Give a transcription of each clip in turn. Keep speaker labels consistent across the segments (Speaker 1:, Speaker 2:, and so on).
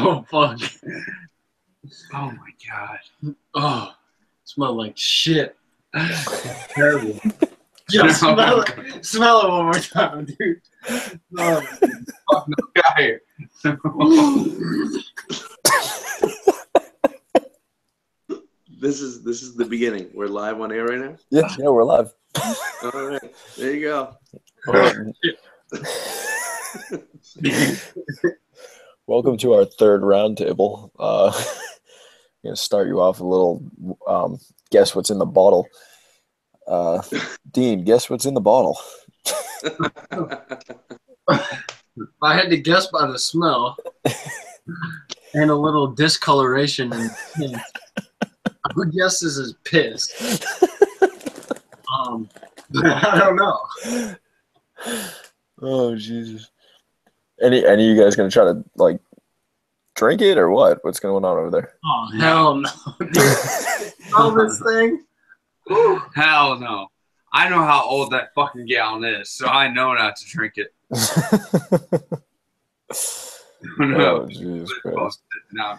Speaker 1: Oh, fuck.
Speaker 2: Oh, my God.
Speaker 1: Oh, smell like shit. Terrible. Yo, smell it. Smell it one more time, dude. Smell it.
Speaker 2: Fuck no guy.
Speaker 3: This is the beginning. We're live on air right now?
Speaker 4: Yeah, we're live.
Speaker 3: All right. There you go.
Speaker 4: Welcome to our third round table. I'm going to start you off with a little guess what's in the bottle. Dean, guess what's in the bottle?
Speaker 1: I had to guess by the smell and a little discoloration. I would guess this is piss. I don't know.
Speaker 4: Oh, Jesus. Any of you guys going to try to, like, drink it or what? What's going on over there?
Speaker 1: Oh, hell no. Smell this thing?
Speaker 2: Hell no. I know how old that fucking gallon is, so I know not to drink it. No.
Speaker 4: Oh, Jesus Christ.
Speaker 2: No.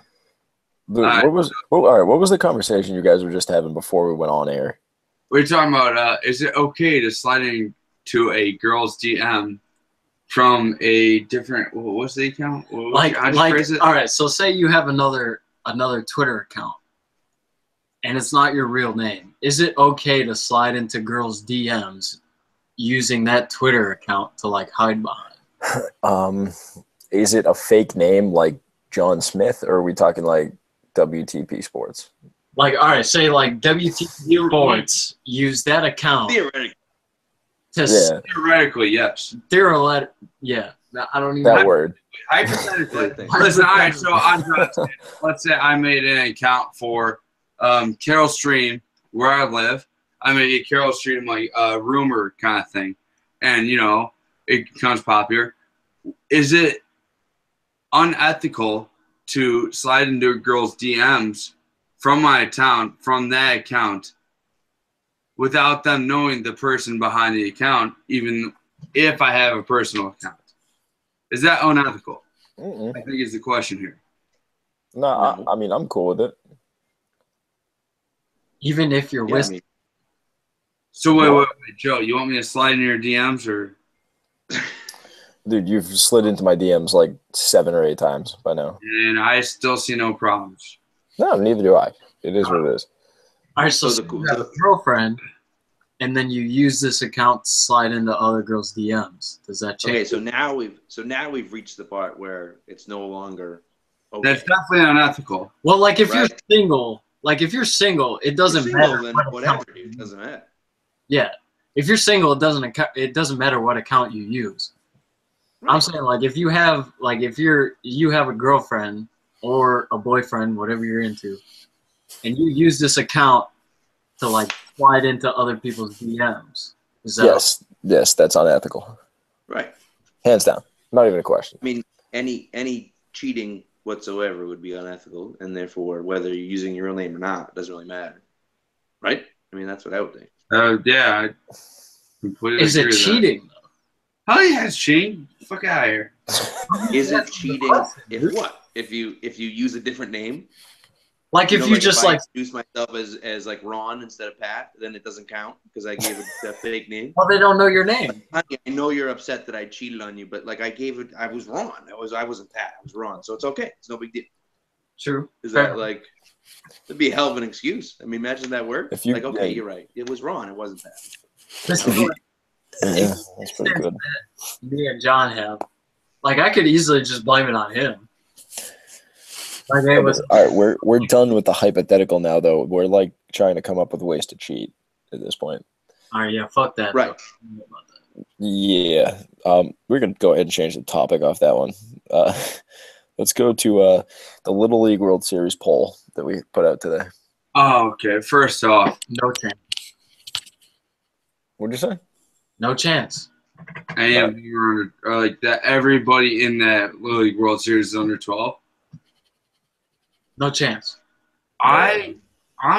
Speaker 4: What was the conversation you guys were just having before we went on air?
Speaker 2: We're talking about, is it okay to slide into a girl's DM from a different, what's the account? All
Speaker 1: right, so say you have another Twitter account and it's not your real name. Is it okay to slide into girls' DMs using that Twitter account to, like, hide behind?
Speaker 4: Is it a fake name like John Smith, or are we talking like WTP Sports?
Speaker 1: Like, all right, say like WTP Sports use that account.
Speaker 2: Theoretically, yes.
Speaker 1: Yeah. I don't even.
Speaker 4: That word.
Speaker 2: Hypothetically. Listen, all right, so let's say I made an account for Carroll Stream, where I live. I made a Carroll Stream, like, rumor kind of thing. And, you know, it becomes popular. Is it unethical to slide into a girl's DMs from my account, from that account, without them knowing the person behind the account, even if I have a personal account? Is that unethical? I think is the question here.
Speaker 4: No, I mean, I'm cool with it.
Speaker 1: Even if you're with...
Speaker 2: So wait, Joe, you want me to slide in your DMs, or...
Speaker 4: Dude, you've slid into my DMs like 7 or 8 times by now.
Speaker 2: And I still see no problems.
Speaker 4: No, neither do I. It is what it is.
Speaker 1: All right, so you have a girlfriend, and then you use this account to slide into other girls' DMs. Does that change?
Speaker 3: Okay, so now we've reached the part where it's no longer okay.
Speaker 2: That's definitely unethical.
Speaker 1: Well, like, if you're single, it doesn't matter.
Speaker 3: Then whatever, dude, it doesn't matter.
Speaker 1: Yeah, if you're single, it doesn't matter what account you use. Right. I'm saying, like, if you have a girlfriend or a boyfriend, whatever you're into, and you use this account to, like, slide into other people's DMs.
Speaker 4: Yes, that's unethical.
Speaker 3: Right.
Speaker 4: Hands down. Not even a question.
Speaker 3: I mean, any cheating whatsoever would be unethical, and therefore, whether you're using your real name or not, it doesn't really matter. Right? I mean, that's what I would think.
Speaker 2: Yeah. I completely
Speaker 1: Is it cheating, though?
Speaker 2: Oh, yeah, it's cheating. Fuck out of here.
Speaker 3: Is it cheating if what? If you use a different name?
Speaker 1: Like, if you just, like,
Speaker 3: introduce myself as like Ron instead of Pat, then it doesn't count because I gave it a fake name.
Speaker 1: Well, they don't know your name.
Speaker 3: I know you're upset that I cheated on you, but, like, I was Ron. I wasn't Pat. I was Ron. So it's okay. It's no big deal.
Speaker 1: True.
Speaker 3: Is that, like, it'd be a hell of an excuse? I mean, imagine that word. Like, okay, you're right. It was Ron. It wasn't Pat.
Speaker 4: Yeah, that's pretty good.
Speaker 1: Me and John have. Like, I could easily just blame it on him. Like,
Speaker 4: all right, we're done with the hypothetical now, though. We're, like, trying to come up with ways to cheat at this point.
Speaker 1: All right, yeah, fuck that.
Speaker 3: Right.
Speaker 4: Yeah. We're going to go ahead and change the topic off that one. Let's go to the Little League World Series poll that we put out today.
Speaker 2: Oh, okay. First off,
Speaker 1: no chance.
Speaker 4: What'd you say?
Speaker 1: No chance.
Speaker 2: Like that. Everybody in that Little League World Series is under 12.
Speaker 1: No chance.
Speaker 2: I'm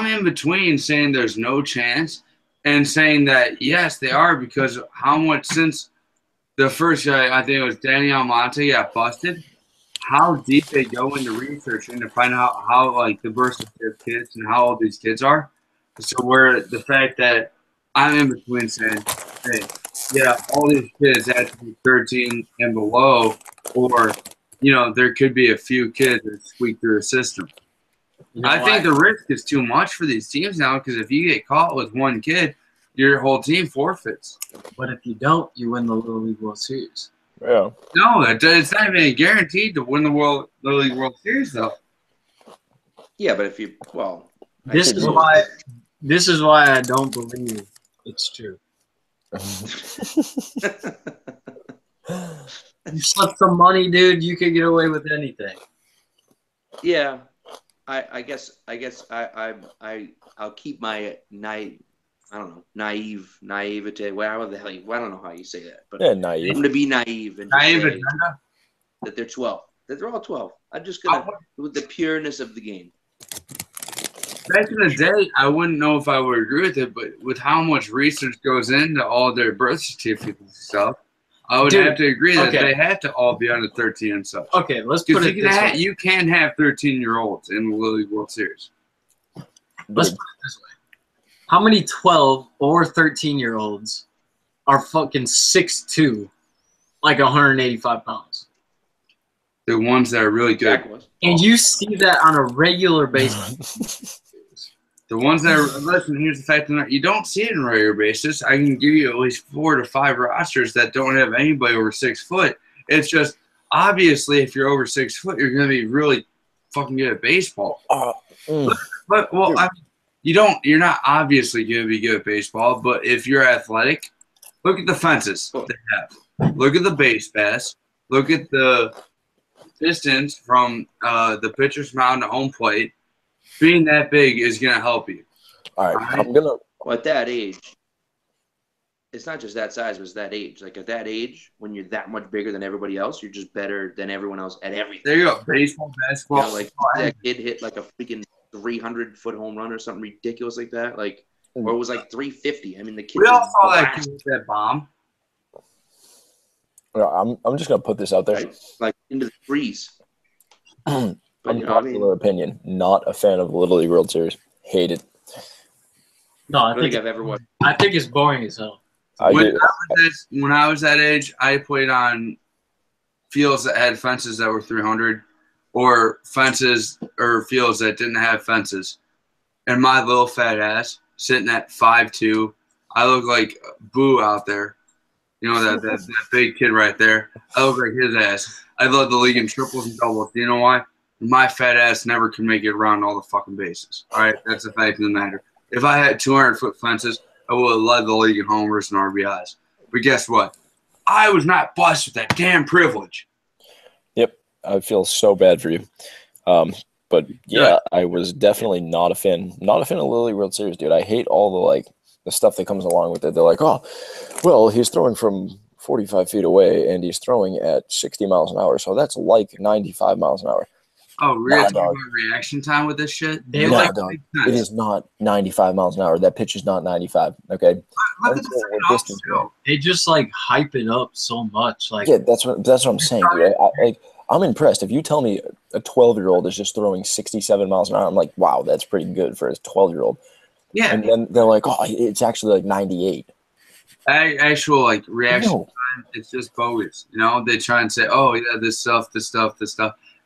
Speaker 2: in between saying there's no chance and saying that yes, they are, because how much since the first guy, I think it was Danny Almonte, got busted. how deep they go into research and to find out how like diversity of kids and how old these kids are. So where the fact that I'm in between saying, hey, yeah, all these kids have to be 13 and below, or there could be a few kids that squeak through the system. I think the risk is too much for these teams now because if you get caught with one kid, your whole team forfeits.
Speaker 1: But if you don't, you win the Little League World Series.
Speaker 4: Yeah.
Speaker 2: No, it's not even guaranteed to win the Little League World Series, though.
Speaker 3: Yeah, but if you
Speaker 1: this is why I don't believe it's true. You slip some money, dude, you could get away with anything.
Speaker 3: Yeah, I guess I'll keep my naivete. Well, the hell, I don't know how you say that, but
Speaker 4: Yeah, naive.
Speaker 3: I'm gonna be naive and
Speaker 2: Naive
Speaker 3: say
Speaker 2: agenda?
Speaker 3: that they're 12. That they're all 12. I'm just gonna with the pureness of the game.
Speaker 2: Back in the day, I wouldn't know if I would agree with it, but with how much research goes into all their birth certificates and stuff, I would have to agree that they have to all be under 13 and such.
Speaker 1: Okay, let's put it this way.
Speaker 2: You can have 13-year-olds in the Little League World Series.
Speaker 1: Let's put it this way. How many 12 or 13-year-olds are fucking 6'2", like 185 pounds?
Speaker 2: The ones that are really good.
Speaker 1: And you see that on a regular basis.
Speaker 2: The ones that are, listen, here's the fact that you don't see it on a regular basis. I can give you at least 4 to 5 rosters that don't have anybody over 6 foot. It's just, obviously, if you're over 6 foot, you're going to be really fucking good at baseball. But I mean, you're not obviously going to be good at baseball, but if you're athletic, look at the fences they have. Look at the base pass. Look at the distance from the pitcher's mound to home plate. Being that big is going to help you.
Speaker 4: All right. I'm going to.
Speaker 3: Well, at that age, it's not just that size, but it's that age. Like at that age, when you're that much bigger than everybody else, you're just better than everyone else at everything.
Speaker 2: There you go. Baseball, basketball.
Speaker 3: Like that kid hit like a freaking 300-foot home run or something ridiculous like that. Like, or it was like 350. I mean, the kid.
Speaker 2: We all saw that kid with that bomb.
Speaker 4: I'm just going to put this out there.
Speaker 3: Right? Like into the threes.
Speaker 4: Unpopular opinion. Not a fan of the Little League World Series. Hate it.
Speaker 1: No,
Speaker 3: I don't think I've ever watched.
Speaker 1: I think it's boring as hell.
Speaker 2: When I was that age, I played on fields that had fences that were 300 or fences or fields that didn't have fences. And my little fat ass sitting at 5'2", I look like Boo out there. You know, that big kid right there. I look like his ass. I led the league in triples and doubles. Do you know why? My fat ass never can make it around all the fucking bases. All right? That's the fact of the matter. If I had 200-foot fences, I would have led the league in homers and RBIs. But guess what? I was not blessed with that damn privilege.
Speaker 4: Yep. I feel so bad for you. But, yeah, I was definitely not a fan. Not a fan of the Little League World Series, dude. I hate all the stuff that comes along with it. They're like, oh, well, he's throwing from 45 feet away, and he's throwing at 60 miles an hour. So that's like 95 miles an hour.
Speaker 2: Oh, really? Talking about reaction time with this shit?
Speaker 4: Dog. It is not 95 miles an hour. That pitch is not 95. Okay.
Speaker 2: Look at the distance go.
Speaker 1: They just like hype it up so much. Like,
Speaker 4: yeah, that's what I'm saying, dude. I'm impressed. If you tell me a 12-year-old is just throwing 67 miles an hour, I'm like, wow, that's pretty good for a 12-year-old.
Speaker 2: Yeah.
Speaker 4: And then they're like, oh, it's actually like 98.
Speaker 2: Actual like reaction time, it's just bogus. You know, they try and say, oh yeah, this stuff.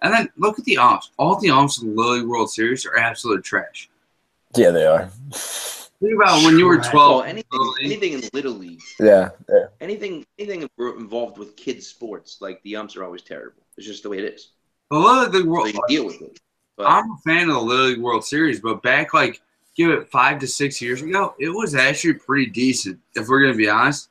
Speaker 2: And then look at the umps. All the umps in the Little League World Series are absolute trash.
Speaker 4: Yeah, they are.
Speaker 2: Think about when you were 12.
Speaker 3: Anything in Little League.
Speaker 4: Yeah.
Speaker 3: Anything involved with kids' sports, like the umps are always terrible. It's just the way it is.
Speaker 2: The Little League World.
Speaker 3: So you deal with it. But
Speaker 2: I'm a fan of the Little League World Series, but back give it 5 to 6 years ago, it was actually pretty decent. If we're gonna be honest,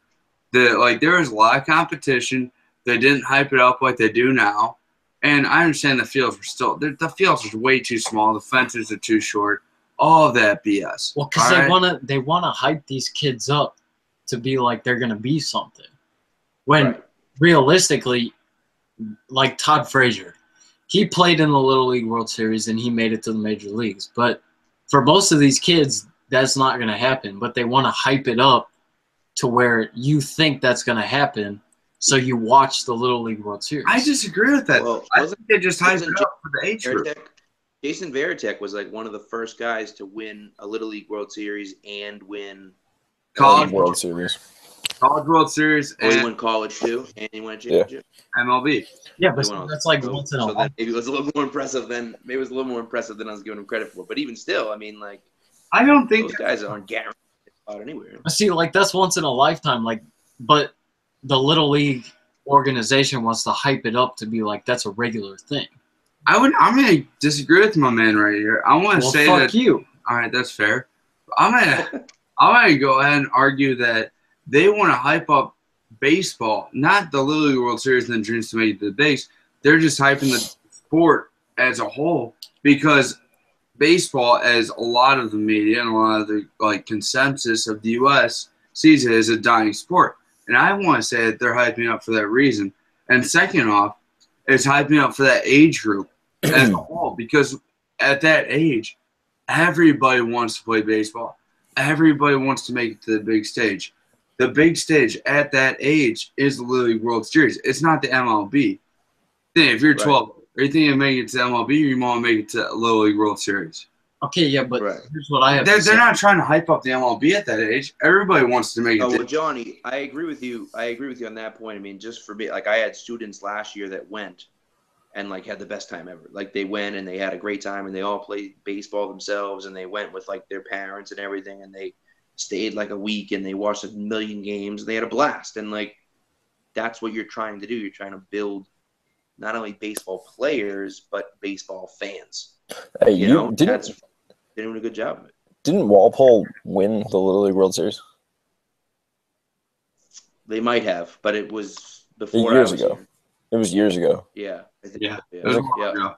Speaker 2: there was a lot of competition. They didn't hype it up like they do now. And I understand the fields were the fields are way too small. The fences are too short. All of that BS.
Speaker 1: well, because they wanna hype these kids up to be like they're gonna be something. When realistically, like Todd Frazier, he played in the Little League World Series and he made it to the major leagues. But for most of these kids, that's not gonna happen. But they want to hype it up to where you think that's gonna happen, so you watch the Little League World Series.
Speaker 2: I disagree with that.
Speaker 3: Well,
Speaker 2: I think they just hype it
Speaker 3: wasn't
Speaker 2: up for the age group.
Speaker 3: Jason Varitek was like one of the first guys to win a Little League World Series and win
Speaker 2: College
Speaker 4: World Series.
Speaker 2: College World Series
Speaker 3: he
Speaker 2: and
Speaker 3: won college too, and he won a championship.
Speaker 2: MLB.
Speaker 1: Yeah, but
Speaker 3: He won all-
Speaker 1: that's like
Speaker 3: so,
Speaker 1: once in a
Speaker 3: so
Speaker 1: while.
Speaker 3: then maybe it was a little more impressive than I was giving him credit for. But even still, I mean, like
Speaker 2: I don't think
Speaker 3: those guys aren't guaranteed out anywhere.
Speaker 1: See, like that's once in a lifetime. Like, but the Little League organization wants to hype it up to be like that's a regular thing.
Speaker 2: I'm gonna disagree with my man right here. I want to say
Speaker 1: fuck
Speaker 2: that.
Speaker 1: you.
Speaker 2: All right, that's fair. I'm gonna go ahead and argue that they want to hype up baseball, not the Little League World Series and the dreams to make it to the base. They're just hyping the sport as a whole because baseball, as a lot of the media and a lot of the consensus of the U.S. sees it as a dying sport. And I want to say that they're hyping up for that reason. And second off, it's hyping up for that age group as a whole because at that age, everybody wants to play baseball. Everybody wants to make it to the big stage. The big stage at that age is the Little League World Series. It's not the MLB. If you're 12, are you thinking of making it to MLB or you want to make it to Little League World Series?
Speaker 1: Okay, yeah, but here's what I have to say.
Speaker 2: They're not trying to hype up the MLB at that age. Everybody wants to make it.
Speaker 3: Oh, well, Johnny, I agree with you. I agree with you on that point. I mean, just for me, like I had students last year that went and like had the best time ever. Like they went and they had a great time and they all played baseball themselves and they went with like their parents and everything and they stayed like a week and they watched a million games and they had a blast. And like that's what you're trying to do. You're trying to build not only baseball players but baseball fans.
Speaker 4: Hey,
Speaker 3: you know, they're doing a good job of it.
Speaker 4: Didn't Walpole win the Little League World Series?
Speaker 3: They might have, but it was before
Speaker 4: years ago. Here. It was years ago.
Speaker 3: Yeah. I think,
Speaker 2: yeah.
Speaker 3: Yeah.
Speaker 2: It was ago.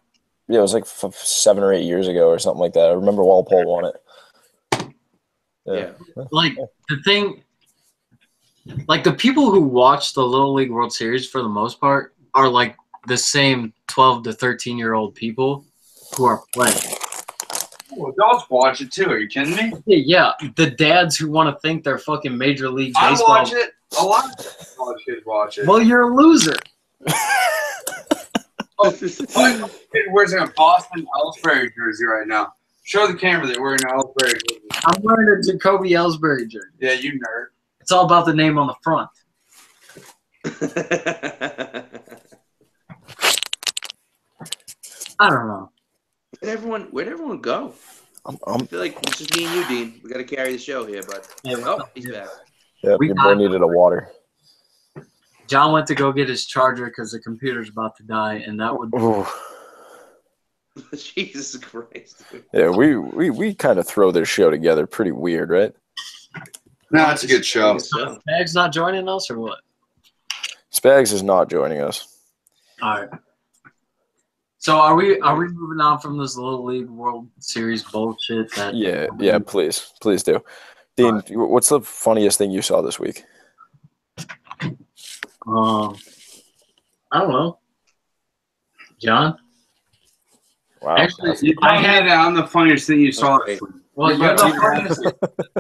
Speaker 4: Yeah, it was like 7 or 8 years ago or something like that. I remember Walpole won it.
Speaker 3: Yeah.
Speaker 1: Like the thing, like the people who watch the Little League World Series for the most part are like the same 12 to 13-year-old people who are playing.
Speaker 2: Well, adults watch it too. Are you kidding me?
Speaker 1: Yeah, the dads who want to think they're fucking Major League Baseball.
Speaker 2: I watch it. A lot of college kids watch it.
Speaker 1: Well, you're a loser.
Speaker 2: Kid wears a Boston Ellsbury jersey right now. Show the camera that we're wearing an Ellsbury jersey.
Speaker 1: I'm wearing a Jacoby Ellsbury jersey.
Speaker 2: Yeah, you nerd.
Speaker 1: It's all about the name on the front. I don't know.
Speaker 3: Where'd everyone go? I feel like it's just me and you, Dean. We got to carry the show here, but he's back.
Speaker 4: Yeah, your boy needed a water.
Speaker 1: John went to go get his charger because the computer's about to die, and that would.
Speaker 3: Jesus Christ.
Speaker 4: Yeah, we kind of throw this show together pretty weird, right?
Speaker 2: No, it's a good show.
Speaker 1: Spags not joining us or what?
Speaker 4: Spags is not joining us.
Speaker 1: All right. So are we moving on from this Little League World Series bullshit?
Speaker 4: Yeah, please do. Dean, what's the funniest thing you saw this week?
Speaker 1: I don't know. John?
Speaker 4: Wow.
Speaker 1: Actually,
Speaker 2: I had it on the funniest thing you saw.
Speaker 1: Well, you're the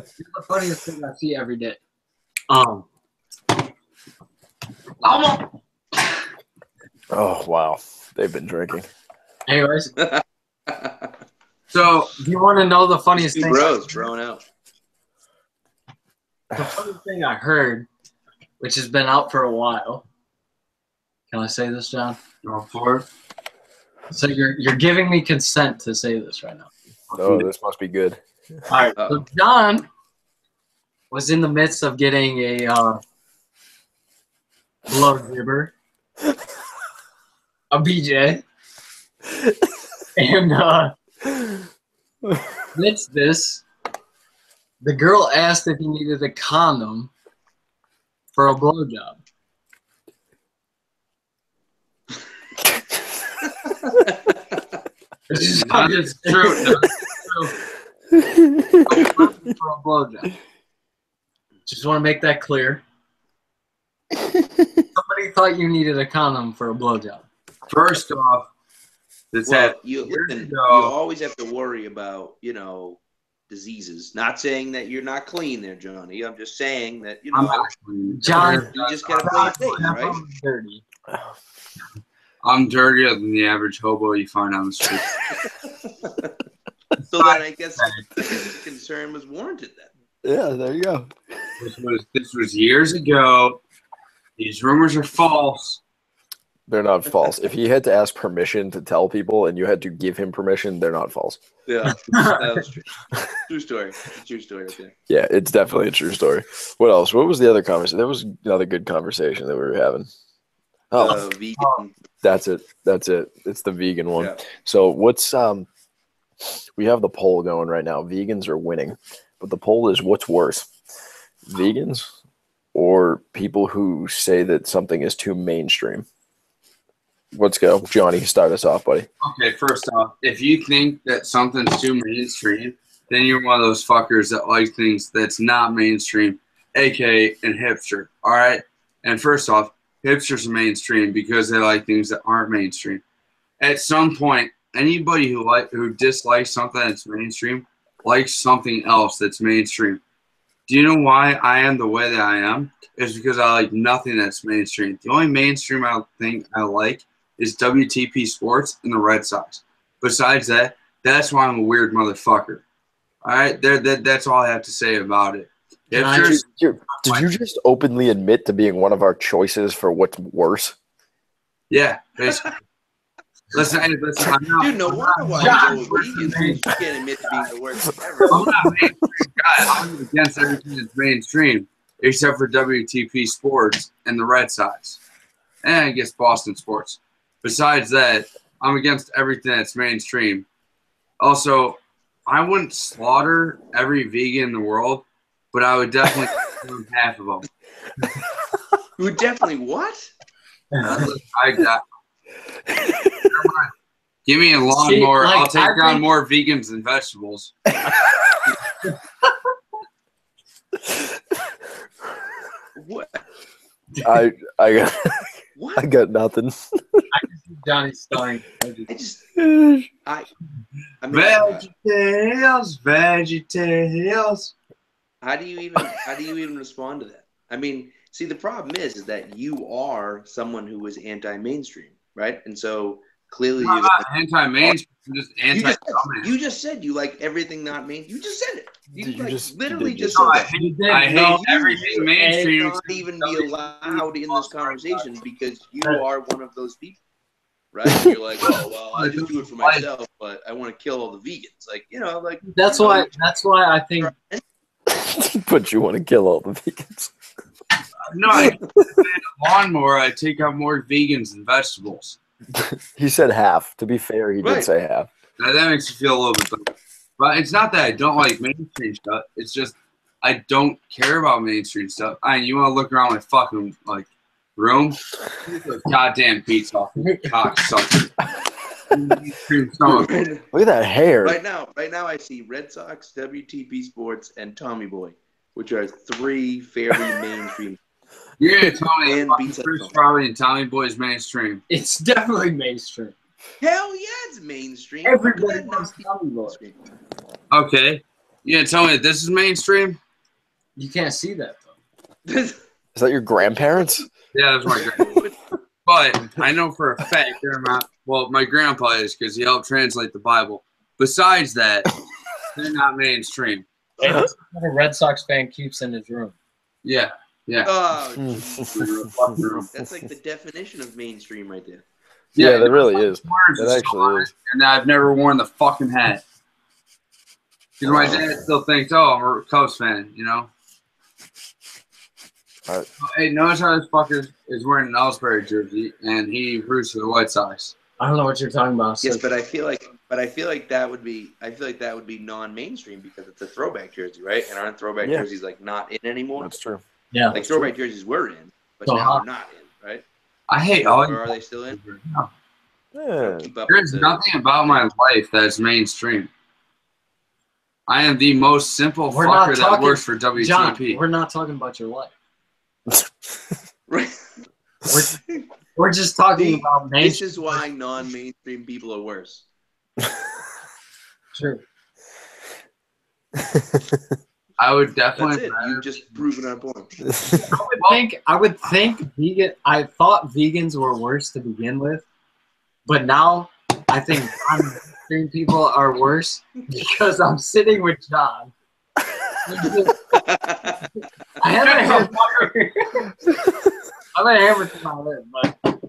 Speaker 1: funniest thing I see every day.
Speaker 4: Oh, wow. They've been drinking.
Speaker 1: Anyways. So, do you want to know the funniest thing?
Speaker 3: Bros thrown out.
Speaker 1: The funniest thing I heard, which has been out for a while. Can I say this, John?
Speaker 2: Go for it.
Speaker 1: So you're giving me consent to say this right now.
Speaker 4: Oh, this must be good.
Speaker 1: All right. So John was in the midst of getting a blood gibber, a BJ, and amidst this, the girl asked if he needed a condom for a blowjob. It's true. For a blowjob. Just want to make that clear. Somebody thought you needed a condom for a blowjob.
Speaker 2: First off,
Speaker 3: you always have to worry about, diseases. Not saying that you're not clean there, Johnny. I'm just saying that, you
Speaker 2: I'm
Speaker 3: know,
Speaker 2: actually
Speaker 1: John,
Speaker 3: you just gotta play it safe, right?
Speaker 1: dirty.
Speaker 2: I'm dirtier than the average hobo you find on the street.
Speaker 3: So then I guess the concern was warranted then.
Speaker 4: Yeah, there you go.
Speaker 2: This was years ago. These rumors are false.
Speaker 4: They're not false. If he had to ask permission to tell people and you had to give him permission, they're not false.
Speaker 3: Yeah, that was true. True story. True story right there.
Speaker 4: Yeah, it's definitely a true story. What else? What was the other conversation? There was another good conversation that we were having. Oh,
Speaker 3: Vegan.
Speaker 4: that's it. That's it. It's the vegan one.
Speaker 3: Yeah.
Speaker 4: So what's we have the poll going right now. Vegans are winning, but the poll is what's worse, vegans or people who say that something is too mainstream? Let's go, Johnny. Start us off, buddy.
Speaker 2: Okay, first off, if you think that something's too mainstream, then you're one of those fuckers that like things that's not mainstream, aka an hipster. All right. And first off, hipsters are mainstream because they like things that aren't mainstream. At some point, anybody who dislikes something that's mainstream likes something else that's mainstream. Do you know why I am the way that I am? It's because I like nothing that's mainstream. The only mainstream I think I like is WTP Sports and the Red Sox. Besides that, that's why I'm a weird motherfucker. All right, that's all I have to say about it.
Speaker 4: Did you just openly admit to being one of our choices for what's worse?
Speaker 2: Yeah, basically. Listen, I'm not,
Speaker 3: Dude, no wonder why you go vegan. You can't admit to being the worst ever.
Speaker 2: I'm not a mainstream guy. I'm against everything that's mainstream, except for WTP Sports and the Red Sox. And I guess Boston Sports. Besides that, I'm against everything that's mainstream. Also, I wouldn't slaughter every vegan in the world, but I would definitely kill half of them.
Speaker 3: You would definitely what?
Speaker 2: I got. Give me a lawnmower.
Speaker 1: See, like,
Speaker 2: I'll take down more vegans than vegetables.
Speaker 3: What?
Speaker 4: I got
Speaker 3: What?
Speaker 4: I got nothing.
Speaker 1: I can see Johnny starring.
Speaker 3: I mean,
Speaker 2: VeggieTales.
Speaker 3: how do you even respond to that? I mean, see, the problem is that you are someone who is anti-mainstream, right? And so clearly
Speaker 2: I'm not anti-mainstream. I'm just anti-comment.
Speaker 3: you just said you like everything not main. You just said it.
Speaker 4: You just
Speaker 3: literally
Speaker 4: did
Speaker 3: just
Speaker 4: just-
Speaker 3: said that.
Speaker 2: I hate everything mainstream.
Speaker 3: You not even be allowed in this conversation because you are one of those people, right? You're like, oh well, I just do it for myself, but I want to kill all the vegans. Like, you know, like
Speaker 1: That's why I think
Speaker 4: But you want to kill all the vegans.
Speaker 2: No, I get a lawnmower. I take out more vegans than vegetables.
Speaker 4: He said half. To be fair, he did
Speaker 3: Right.
Speaker 4: say half.
Speaker 2: Now, that makes you feel a little bit better. But it's not that I don't like mainstream stuff. It's just I don't care about mainstream stuff. You want to look around my fucking room? Goddamn pizza off your cocksucker. Mainstream stuff.
Speaker 4: Look at that hair.
Speaker 3: Right now I see Red Sox, WTP Sports, and Tommy Boy, which are three fairly mainstream.
Speaker 2: You're gonna tell me
Speaker 3: And
Speaker 2: that
Speaker 3: pizza.
Speaker 2: Bruce Strawberry and Tommy Boy's mainstream?
Speaker 1: it's definitely mainstream.
Speaker 3: Hell yeah, it's mainstream.
Speaker 1: Everybody
Speaker 3: How
Speaker 1: loves
Speaker 3: could that not
Speaker 1: Tommy
Speaker 3: be
Speaker 1: Boy.
Speaker 3: mainstream?
Speaker 2: Okay, you gonna tell me that this is mainstream?
Speaker 1: You can't see that though.
Speaker 4: Is that your grandparents?
Speaker 2: Yeah, that's my grandpa. But I know for a fact they're not. Well, my grandpa is because he helped translate the Bible. Besides that, they're not mainstream.
Speaker 1: Hey, this is what a Red Sox fan keeps in his room.
Speaker 2: Yeah, yeah.
Speaker 3: Oh, that's like the definition of mainstream right there.
Speaker 4: Yeah, that really is.
Speaker 2: Words
Speaker 4: That
Speaker 2: are
Speaker 4: actually
Speaker 2: so
Speaker 4: is.
Speaker 2: And I've never worn the fucking hat. Because my dad still thinks, oh, I'm a Cubs fan, you know?
Speaker 4: All right.
Speaker 2: Hey, notice how this fucker is wearing an Ellsbury jersey and he roots for the White Sox.
Speaker 1: I don't know what you're talking about.
Speaker 3: Yes,
Speaker 1: So
Speaker 3: but I feel like that would be non-mainstream because it's a throwback jersey, right? And aren't throwback
Speaker 4: Yeah.
Speaker 3: jerseys like not in anymore?
Speaker 4: That's true.
Speaker 1: yeah,
Speaker 3: Like throwback jerseys were in, but
Speaker 1: So
Speaker 3: now
Speaker 1: how-
Speaker 3: they're not in, right?
Speaker 2: I hate all
Speaker 3: Or are they still in?
Speaker 4: Yeah.
Speaker 3: Keep up
Speaker 2: There's
Speaker 3: with the-
Speaker 2: nothing about my life that's mainstream. I am the most simple
Speaker 1: We're not
Speaker 2: fucker that
Speaker 1: talking-
Speaker 2: works for
Speaker 1: John,
Speaker 2: WTP.
Speaker 1: we're not talking about your life.
Speaker 3: Right.
Speaker 1: We're just talking
Speaker 3: See,
Speaker 1: about
Speaker 3: This
Speaker 1: mainstream.
Speaker 3: is why non-mainstream people are worse.
Speaker 1: True.
Speaker 2: I would definitely.
Speaker 3: That's it. You've just proven our point.
Speaker 1: I would think vegan. I thought vegans were worse to begin with, but now I think non-mainstream people are worse because I'm sitting with John. I haven't hammered to my lip, but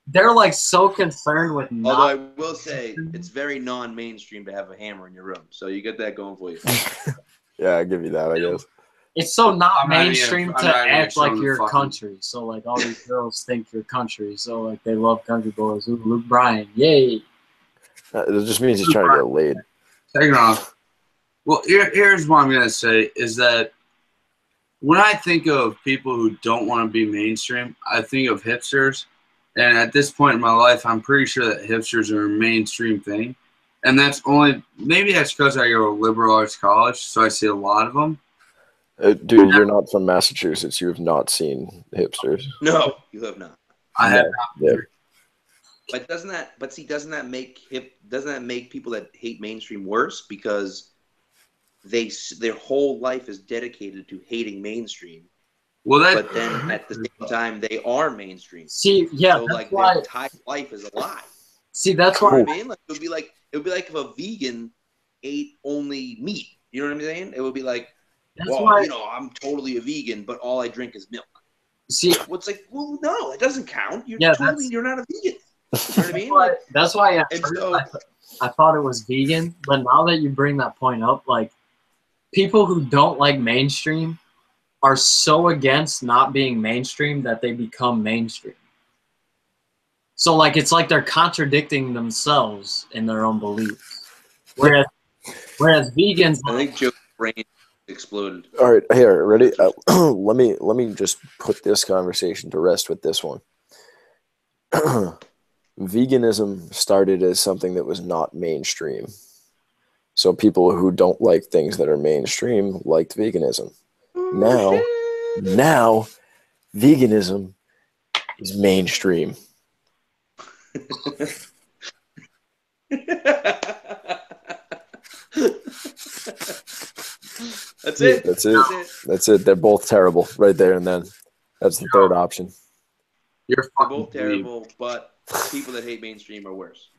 Speaker 1: they're like so concerned with.
Speaker 3: Although I will say it's very non-mainstream to have a hammer in your room, so you get that going for you.
Speaker 4: Yeah, I give you that, I guess.
Speaker 1: It's so not
Speaker 2: I'm not
Speaker 1: mainstream
Speaker 2: even-
Speaker 1: to
Speaker 2: I'm not even
Speaker 1: act like
Speaker 2: showing the
Speaker 1: you're
Speaker 2: fucking-
Speaker 1: country. So like all these girls think you're country. So like they love country boys. Ooh, Luke Bryan, yay!
Speaker 4: It just means he's trying to get laid.
Speaker 2: Take it off. Well, here's what I'm gonna say is that when I think of people who don't want to be mainstream, I think of hipsters. And at this point in my life, I'm pretty sure that hipsters are a mainstream thing. And that's maybe that's because I go to liberal arts college, so I see a lot of them.
Speaker 4: Dude, you're not from Massachusetts. You have not seen hipsters.
Speaker 3: No, you have not.
Speaker 2: I have
Speaker 4: Yeah.
Speaker 3: But doesn't that make people that hate mainstream worse because their whole life is dedicated to hating mainstream. But then at the same time they are mainstream.
Speaker 1: See, yeah,
Speaker 3: so
Speaker 1: that's
Speaker 3: like
Speaker 1: why,
Speaker 3: their entire life is a lie.
Speaker 1: See, that's
Speaker 3: You know
Speaker 1: why.
Speaker 3: what I mean? Like it would be like if a vegan ate only meat. You know what I'm saying? It would be like,
Speaker 1: That's
Speaker 3: well,
Speaker 1: why.
Speaker 3: you know, I'm totally a vegan, but all I drink is milk.
Speaker 1: See,
Speaker 3: Well, it's like, well, no, it doesn't count. You're
Speaker 1: Yeah,
Speaker 3: you're not a vegan. You know what I mean? Like,
Speaker 1: that's why at
Speaker 3: and
Speaker 1: first
Speaker 3: so,
Speaker 1: I thought it was vegan, but now that you bring that point up, like people who don't like mainstream are so against not being mainstream that they become mainstream. So like it's like they're contradicting themselves in their own beliefs. Whereas vegans,
Speaker 3: I think Joe's brain exploded.
Speaker 4: All right, here, ready? Let me just put this conversation to rest with this one. Veganism started as something that was not mainstream. So people who don't like things that are mainstream liked veganism. Now veganism is mainstream.
Speaker 3: That's it.
Speaker 4: That's it. They're both terrible right there and then. That's the third option.
Speaker 2: You're
Speaker 3: They're both terrible, but people that hate mainstream are worse.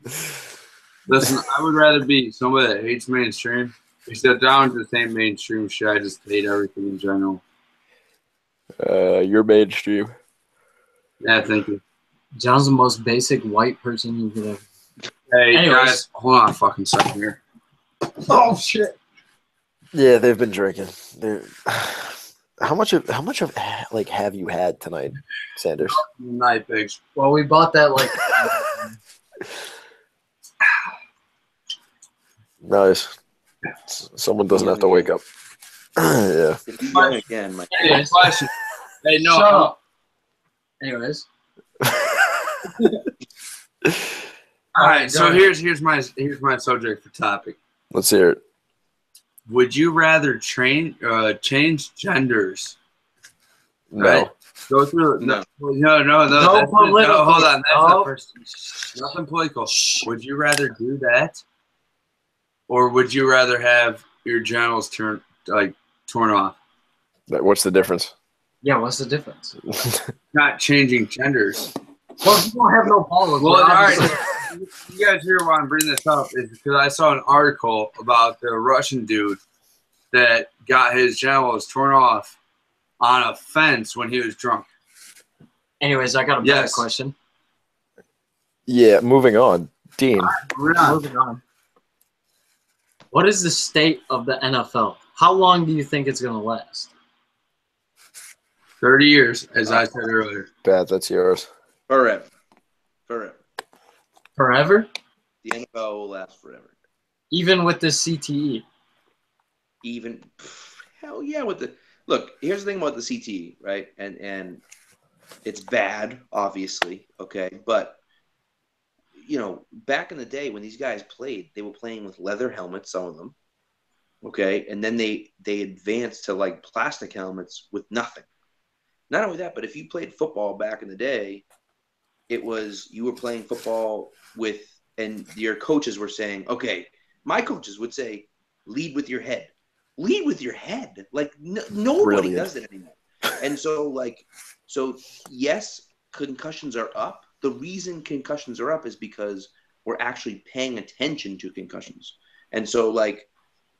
Speaker 2: Listen, I would rather be somebody that hates mainstream. Except I don't just hate mainstream shit. I just hate everything in general.
Speaker 4: You're mainstream.
Speaker 2: Yeah, thank you.
Speaker 1: John's the most basic white person you could have.
Speaker 2: Hey,
Speaker 1: Anyways.
Speaker 2: guys, hold on a fucking second here.
Speaker 1: Oh shit!
Speaker 4: Yeah, they've been drinking. How much of like have you had tonight, Sanders?
Speaker 2: Night, pigs.
Speaker 1: Well, we bought that like.
Speaker 4: Nice. Someone doesn't have to wake up. Yeah.
Speaker 3: If you young again, Mike.
Speaker 1: Anyways,
Speaker 2: Question. Hey, no.
Speaker 1: shut up. Anyways.
Speaker 2: All right, so
Speaker 1: go ahead.
Speaker 2: here's my subject for topic.
Speaker 4: Let's hear it.
Speaker 2: Would you rather change genders?
Speaker 4: No.
Speaker 2: Right. Go through it.
Speaker 3: No.
Speaker 2: No.
Speaker 1: No political.
Speaker 2: No, hold on. That's
Speaker 1: No.
Speaker 2: the first. Nothing political. Would you rather do that, or would you rather have your genitals torn off?
Speaker 4: What's the difference?
Speaker 1: Yeah, what's the difference?
Speaker 2: Not changing genders.
Speaker 1: Well, you don't have no balls.
Speaker 2: Well, all right.
Speaker 1: obviously-
Speaker 2: You guys hear why I'm bringing this up is because I saw an article about the Russian dude that got his genitals torn off on a fence when he was drunk.
Speaker 1: Anyways, I got a better
Speaker 2: Yes.
Speaker 1: question.
Speaker 4: Yeah, moving on. Dean.
Speaker 1: Moving on. What is the state of the NFL? How long do you think it's going to last?
Speaker 2: 30 years, as I said earlier.
Speaker 4: Pat, that's yours.
Speaker 3: Forever.
Speaker 1: Forever?
Speaker 3: The NFL will last forever.
Speaker 1: Even with this CTE?
Speaker 3: Even hell yeah with the look. Here's the thing about the CTE, right? And it's bad, obviously. Okay, but you know, back in the day when these guys played, they were playing with leather helmets, some of them. Okay, and then they advanced to like plastic helmets with nothing. Not only that, but if you played football back in the day, it was you were playing football with, and your coaches were saying, okay, my coaches would say, lead with your head. lead with your head. Like nobody
Speaker 4: Brilliant.
Speaker 3: does it anymore. And so yes, concussions are up. The reason concussions are up is because we're actually paying attention to concussions. And so like,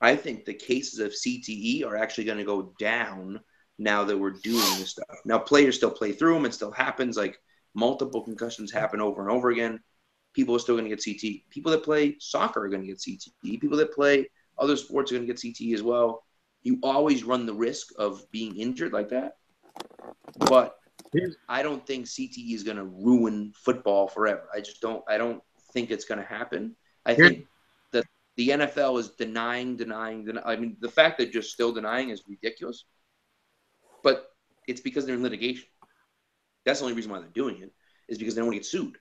Speaker 3: I think the cases of CTE are actually going to go down now that we're doing this stuff. Now players still play through them. It still happens. Like multiple concussions happen over and over again. People are still going to get CTE. People that play soccer are going to get CTE. People that play other sports are going to get CTE as well. You always run the risk of being injured like that. But I don't think CTE is going to ruin football forever. I don't think it's going to happen. I think that the NFL is denying. I mean, the fact that you're still denying is ridiculous. But it's because they're in litigation. That's the only reason why they're doing it, is because they don't want to get sued.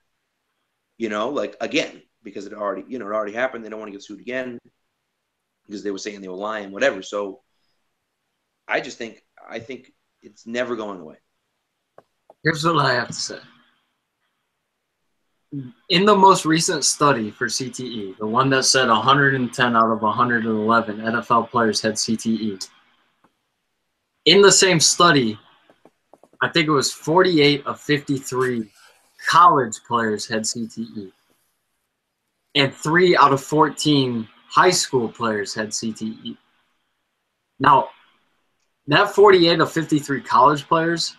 Speaker 3: You know, like, again, because it already happened. They don't want to get sued again because they were saying they were lying, whatever. So I think it's never going away.
Speaker 1: Here's what I have to say. In the most recent study for CTE, the one that said 110 out of 111 NFL players had CTE, in the same study, I think it was 48 of 53 college players had CTE. And 3 out of 14 high school players had CTE. Now, that 48 of 53 college players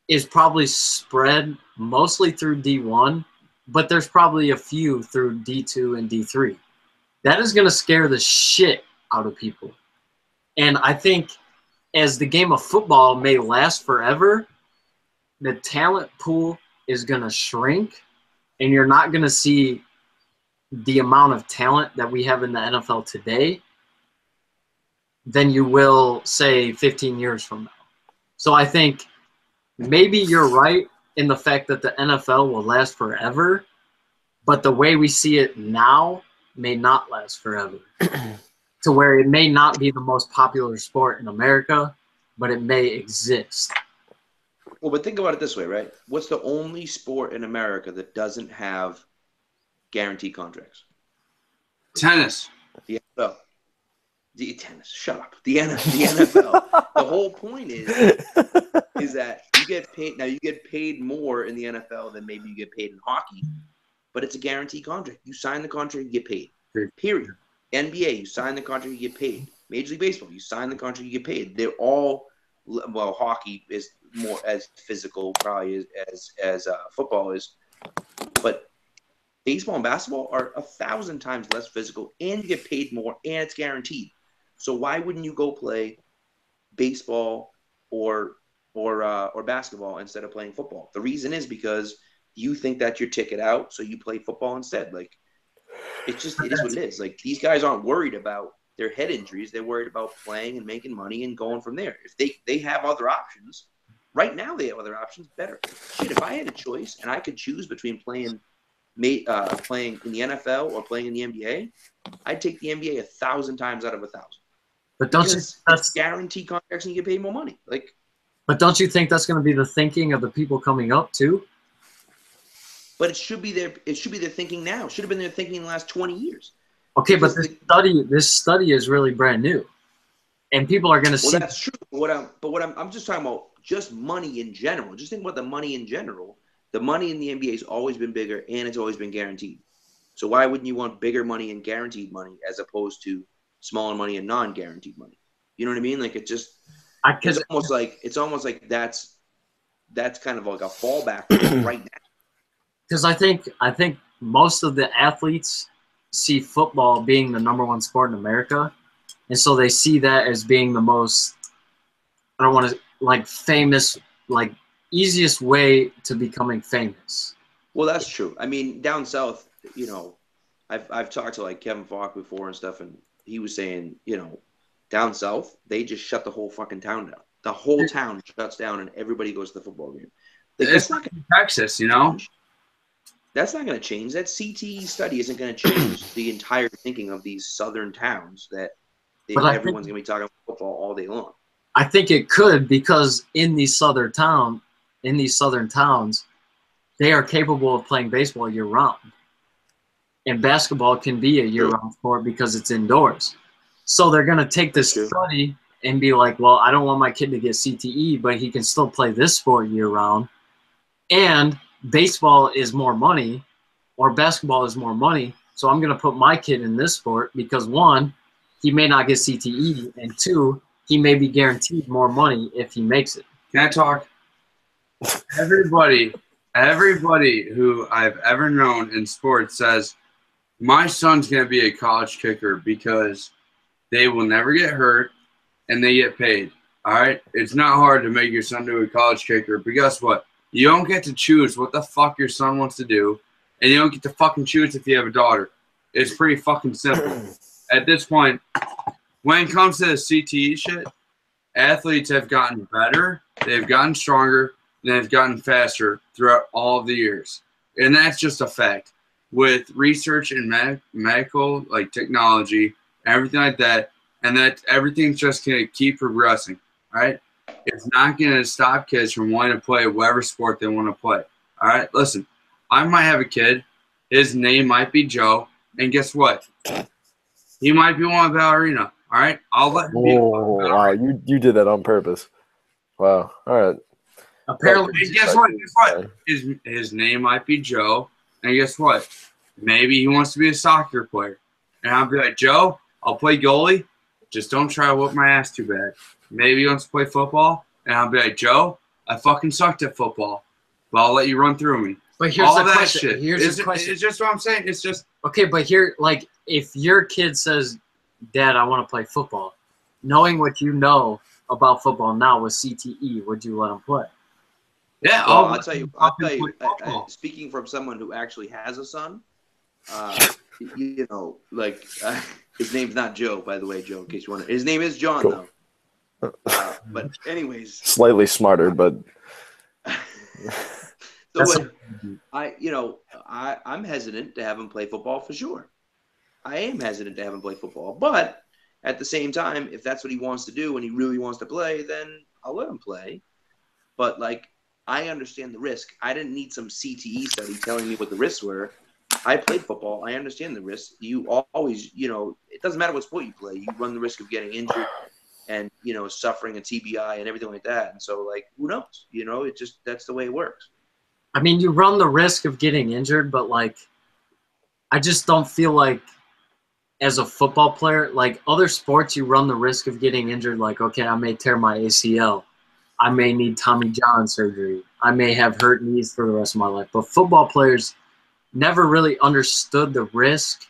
Speaker 1: is probably spread mostly through D1, but there's probably a few through D2 and D3. That is going to scare the shit out of people. And I think as the game of football may last forever, the talent pool is going to shrink, and you're not going to see the amount of talent that we have in the NFL today than you will, say, 15 years from now. So I think maybe you're right in the fact that the NFL will last forever, but the way we see it now may not last forever. To where it may not be the most popular sport in America, but it may exist.
Speaker 3: Well, but think about it this way, right? What's the only sport in America that doesn't have guaranteed contracts?
Speaker 2: Tennis.
Speaker 3: The NFL. The tennis. Shut up. The NFL. The whole point is that you get paid. Now you get paid more in the NFL than maybe you get paid in hockey, but it's a guaranteed contract. You sign the contract, you get paid. Period. NBA, you sign the contract, you get paid. Major League Baseball, you sign the contract, you get paid. They're all, well, hockey is more as physical probably as football is, but baseball and basketball are 1,000 times less physical, and you get paid more, and it's guaranteed. So why wouldn't you go play baseball or basketball instead of playing football? The reason is because you think that's your ticket out, so you play football instead. Like, it is what it is. Like, these guys aren't worried about their head injuries. They're worried about playing and making money and going from there. If they have other options, right now they have other options. Better. Shit, if I had a choice and I could choose between playing in the NFL or playing in the NBA, I'd take the NBA 1,000 times out of 1,000.
Speaker 1: But don't you?
Speaker 3: That's guaranteed contracts, and you get paid more money. Like,
Speaker 1: but don't you think that's going to be the thinking of the people coming up too?
Speaker 3: But it should be their thinking now. It should have been their thinking in the last 20 years.
Speaker 1: Okay, but this study is really brand new, and people are going to see.
Speaker 3: Well, that's true. I'm just talking about just money in general. Just think about the money in general. The money in the NBA has always been bigger, and it's always been guaranteed. So why wouldn't you want bigger money and guaranteed money as opposed to smaller money and non-guaranteed money? You know what I mean? Like, it's almost like that's kind of like a fallback right now.
Speaker 1: Because I think most of the athletes see football being the #1 sport in America, and so they see that as being the most, I don't want to, like, famous, like, easiest way to becoming famous.
Speaker 3: Well, that's true. I mean, down south, you know, I've talked to like Kevin Falk before and stuff, and he was saying, you know, down south they just shut the whole fucking town down. The whole town shuts down, and everybody goes to the football game. Like,
Speaker 2: it's not in Texas, you know.
Speaker 3: That's not going to change. That CTE study isn't going to change the entire thinking of these southern towns that everyone's going to be talking about football all day long.
Speaker 1: I think it could, because in these southern towns, they are capable of playing baseball year round, and basketball can be a year round sport because it's indoors. So they're going to take this
Speaker 3: That's true.
Speaker 1: study and be like, well, I don't want my kid to get CTE, but he can still play this sport year round. And baseball is more money, or basketball is more money. So I'm going to put my kid in this sport because, one, he may not get CTE, and two, he may be guaranteed more money if he makes it.
Speaker 2: Can I talk? Everybody who I've ever known in sports says, my son's going to be a college kicker because they will never get hurt and they get paid. All right? It's not hard to make your son do a college kicker, but guess what? You don't get to choose what the fuck your son wants to do, and you don't get to fucking choose if you have a daughter. It's pretty fucking simple. At this point, when it comes to the CTE shit, athletes have gotten better, they've gotten stronger, and they've gotten faster throughout all of the years. And that's just a fact. With research and medical, like technology, everything like that, and that everything's just going to keep progressing, right? It's not going to stop kids from wanting to play whatever sport they want to play, all right? Listen, I might have a kid. His name might be Joe, and guess what? He might be one ballerina, all right? I'll let him be
Speaker 4: Oh, wow, you did that on purpose. Wow. All right.
Speaker 1: Apparently,
Speaker 2: and guess what? His name might be Joe, and guess what? Maybe he wants to be a soccer player. And I'll be like, Joe, I'll play goalie. Just don't try to whoop my ass too bad. Maybe he wants to play football. And I'll be like, Joe, I fucking sucked at football, but I'll let you run through me.
Speaker 1: but here's
Speaker 2: All
Speaker 1: the
Speaker 2: that
Speaker 1: question.
Speaker 2: shit.
Speaker 1: Here's the question.
Speaker 2: It's just what I'm saying. It's just
Speaker 1: Okay, but here, like, if your kid says, Dad, I want to play football, knowing what you know about football now with CTE, would you let him play?
Speaker 2: yeah.
Speaker 3: Well, I'll tell you.
Speaker 2: play football.
Speaker 3: Speaking from someone who actually has a son, you know, like his name's not Joe, by the way, Joe. In case you want, his name is John,
Speaker 4: Cool.
Speaker 3: though. But anyways,
Speaker 4: Slightly smarter, but
Speaker 3: so I'm hesitant to have him play football for sure. I am hesitant to have him play football, but at the same time, if that's what he wants to do and he really wants to play, then I'll let him play. But like, I understand the risk. I didn't need some CTE study telling me what the risks were. I played football. I understand the risks. You always, it doesn't matter what sport you play. You run the risk of getting injured and, suffering a TBI and everything like that. And so, like, who knows? It just, that's the way it works.
Speaker 1: I mean, you run the risk of getting injured, but, like, I just don't feel like as a football player, like other sports, you run the risk of getting injured. Like, okay, I may tear my ACL. I may need Tommy John surgery. I may have hurt knees for the rest of my life. But football players never really understood the risk.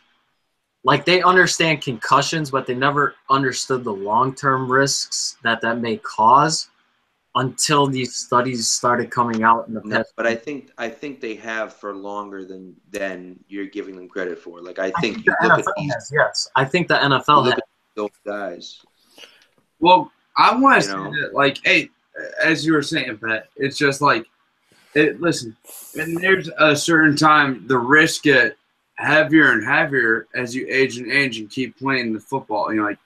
Speaker 1: Like, they understand concussions, but they never understood the long-term risks that may cause until these studies started coming out in the
Speaker 3: No,
Speaker 1: past.
Speaker 3: but I think they have for longer than you're giving them credit for. Like, I think
Speaker 1: the
Speaker 3: you look at
Speaker 1: NFL
Speaker 3: these,
Speaker 1: has, yes. I think the
Speaker 3: you
Speaker 1: NFL
Speaker 3: look
Speaker 1: has.
Speaker 3: at those guys.
Speaker 2: Well, I want to
Speaker 3: You
Speaker 2: say
Speaker 3: know?
Speaker 2: that, like, hey, as you were saying, Pat, it's just like, listen, and there's a certain time the risks get heavier and heavier as you age and keep playing the football. Like,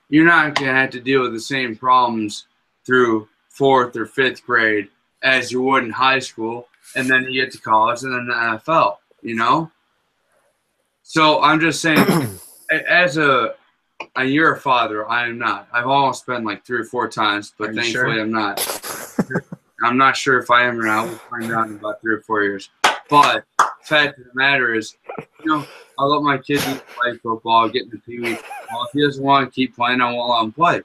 Speaker 2: you're not going to have to deal with the same problems through 4th or 5th grade as you would in high school, and then you get to college and then the NFL, So I'm just saying, as you're a father, I am not. I've almost been like 3 or 4 times, but thankfully
Speaker 1: sure?
Speaker 2: I'm not. I'm not sure if I am or not. We'll find out in about 3 or 4 years. But the fact of the matter is, I let my kids play football, get into TV football. If he doesn't want to keep playing, I won't let him play.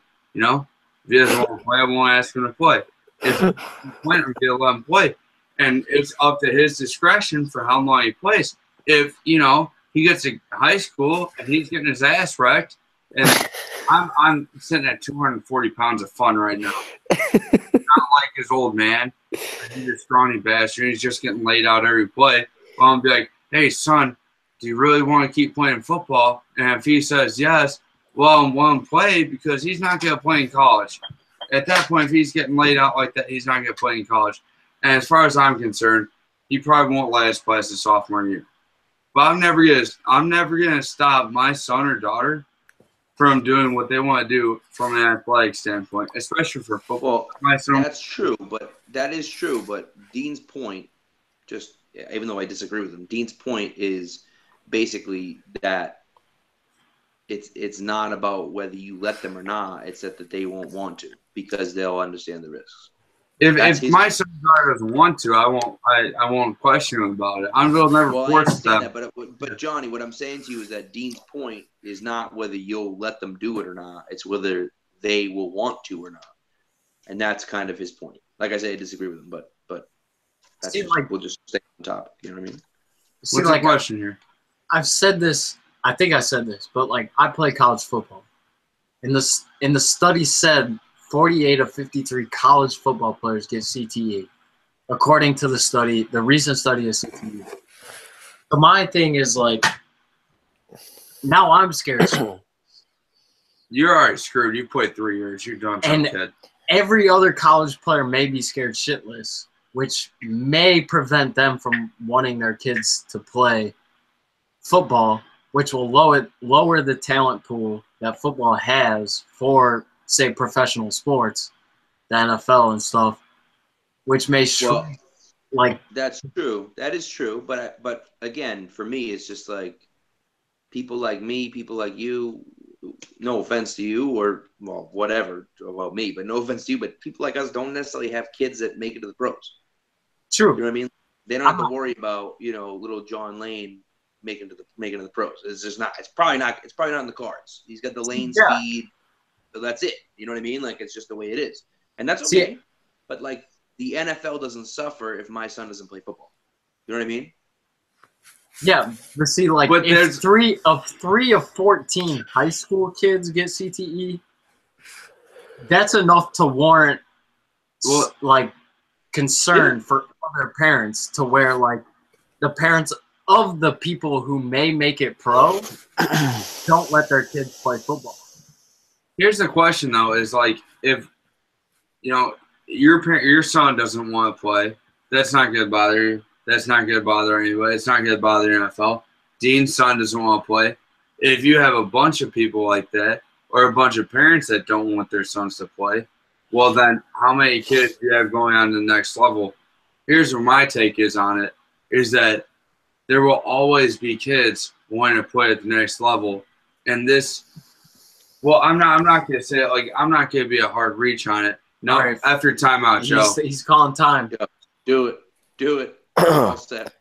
Speaker 2: If he doesn't want to play, I won't ask him to play. If he's playing, I'm going to let him play. And it's up to his discretion for how long he plays. If, he gets to high school and he's getting his ass wrecked, and I'm sitting at 240 pounds of fun right now. Not like his old man. He's a scrawny bastard. He's just getting laid out every play. Well, I'm be like, hey, son, do you really want to keep playing football? And if he says yes, well, I'm willing to play because he's not going to play in college. At that point, if he's getting laid out like that, he's not going to play in college. And as far as I'm concerned, he probably won't last past his sophomore year. But I'm never gonna stop my son or daughter from doing what they want to do from an athletic standpoint, especially for football.
Speaker 3: Well, that's true, but that is true. But Dean's point, just even though I disagree with him, Dean's point is basically that it's not about whether you let them or not. It's that they won't want to because they'll understand the risks.
Speaker 2: If my son doesn't want to, I won't question him about it. I will never
Speaker 3: Well, I
Speaker 2: force
Speaker 3: understand
Speaker 2: them.
Speaker 3: that, but Johnny, what I'm saying to you is that Dean's point is not whether you'll let them do it or not. It's whether they will want to or not, and that's kind of his point. Like I say, I disagree with him, but that's
Speaker 1: See,
Speaker 3: just,
Speaker 1: like-
Speaker 3: we'll just stay on top. You know what I mean?
Speaker 1: See,
Speaker 2: What's
Speaker 1: like,
Speaker 2: the question here?
Speaker 1: I've said this. I think I said this, but like I play college football, and the study said 48 of 53 college football players get CTE, according to the study, the recent study of CTE. So my thing is like, now I'm scared.
Speaker 2: You're already screwed. You played 3 years. You're done,
Speaker 1: And-
Speaker 2: kid.
Speaker 1: Every other college player may be scared shitless, which may prevent them from wanting their kids to play football, which will lower the talent pool that football has for, say, professional sports, the NFL and stuff, which may
Speaker 3: Well,
Speaker 1: like
Speaker 3: that's true. That is true. But again, for me, it's just like people like me, people like you. No offense to you, or well, whatever about me, but no offense to you. But people like us don't necessarily have kids that make it to the pros. You know
Speaker 1: true.
Speaker 3: what I mean? They don't have to worry about little John Lane making to the pros. It's just not. It's probably not in the cards. He's got the lane
Speaker 1: Yeah.
Speaker 3: speed, so that's it. You know what I mean? Like it's just the way it is, and that's
Speaker 1: See-
Speaker 3: okay. But like the NFL doesn't suffer if my son doesn't play football. You know what I mean?
Speaker 1: Yeah, but see, like
Speaker 2: But
Speaker 1: if
Speaker 2: there's-
Speaker 1: 3 of 14 high school kids get CTE, that's enough to warrant
Speaker 2: Well-
Speaker 1: like concern for other parents, to where like the parents of the people who may make it pro don't let their kids play football.
Speaker 2: Here's the question though: is like if your son doesn't want to play, that's not going to bother you. That's not going to bother anybody. It's not going to bother the NFL. Dean's son doesn't want to play. If you have a bunch of people like that, or a bunch of parents that don't want their sons to play, well then how many kids do you have going on to the next level? Here's where my take is on it: is that there will always be kids wanting to play at the next level, and this. Well, I'm not going to say it, like I'm not going to be a hard reach on it. No,
Speaker 1: All right.
Speaker 2: after timeout, Joe.
Speaker 1: He's calling time.
Speaker 3: Do it. All set.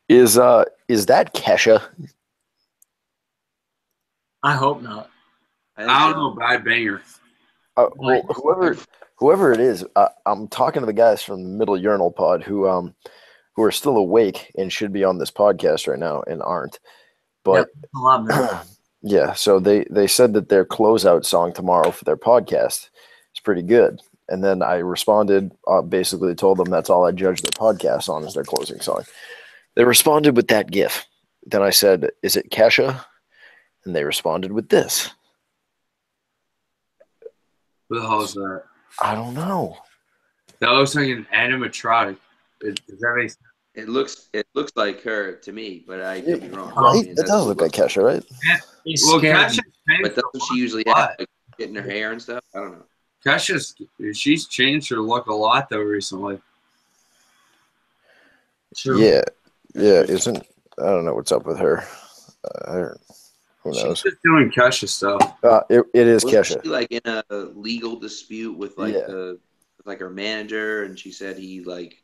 Speaker 4: Is that Kesha?
Speaker 1: I hope not.
Speaker 3: think
Speaker 2: I don't
Speaker 3: so.
Speaker 2: know, bad banger.
Speaker 4: Well, whoever it is, I'm talking to the guys from the Middle Urinal Pod who are still awake and should be on this podcast right now and aren't. But
Speaker 1: Yep, a lot, man.
Speaker 4: yeah, so they said that their closeout song tomorrow for their podcast is pretty good. And then I responded, basically told them that's all I judge their podcast on is their closing song. They responded with that GIF. Then I said, "Is it Kesha?" And they responded with this.
Speaker 2: Who the hell is that?
Speaker 4: I don't know.
Speaker 2: That looks like an animatronic. Does that make sense?
Speaker 3: It looks like her to me, but I could be wrong.
Speaker 4: Right?
Speaker 3: I mean,
Speaker 4: That
Speaker 3: that's
Speaker 4: does
Speaker 3: what
Speaker 4: look like Kesha, right?
Speaker 1: He's
Speaker 2: Well,
Speaker 1: scared.
Speaker 2: Kesha's
Speaker 3: But
Speaker 2: changed
Speaker 3: doesn't she usually
Speaker 2: a lot.
Speaker 3: have like getting her hair and stuff? I don't know.
Speaker 2: She's changed her look a lot though recently.
Speaker 1: True.
Speaker 4: Yeah. Isn't I don't know what's up with her. Who
Speaker 2: She's
Speaker 4: knows?
Speaker 2: just doing Kesha stuff.
Speaker 4: It is
Speaker 3: Wasn't
Speaker 4: Kesha.
Speaker 3: she like in a legal dispute with like
Speaker 4: Yeah.
Speaker 3: her manager, and she said he like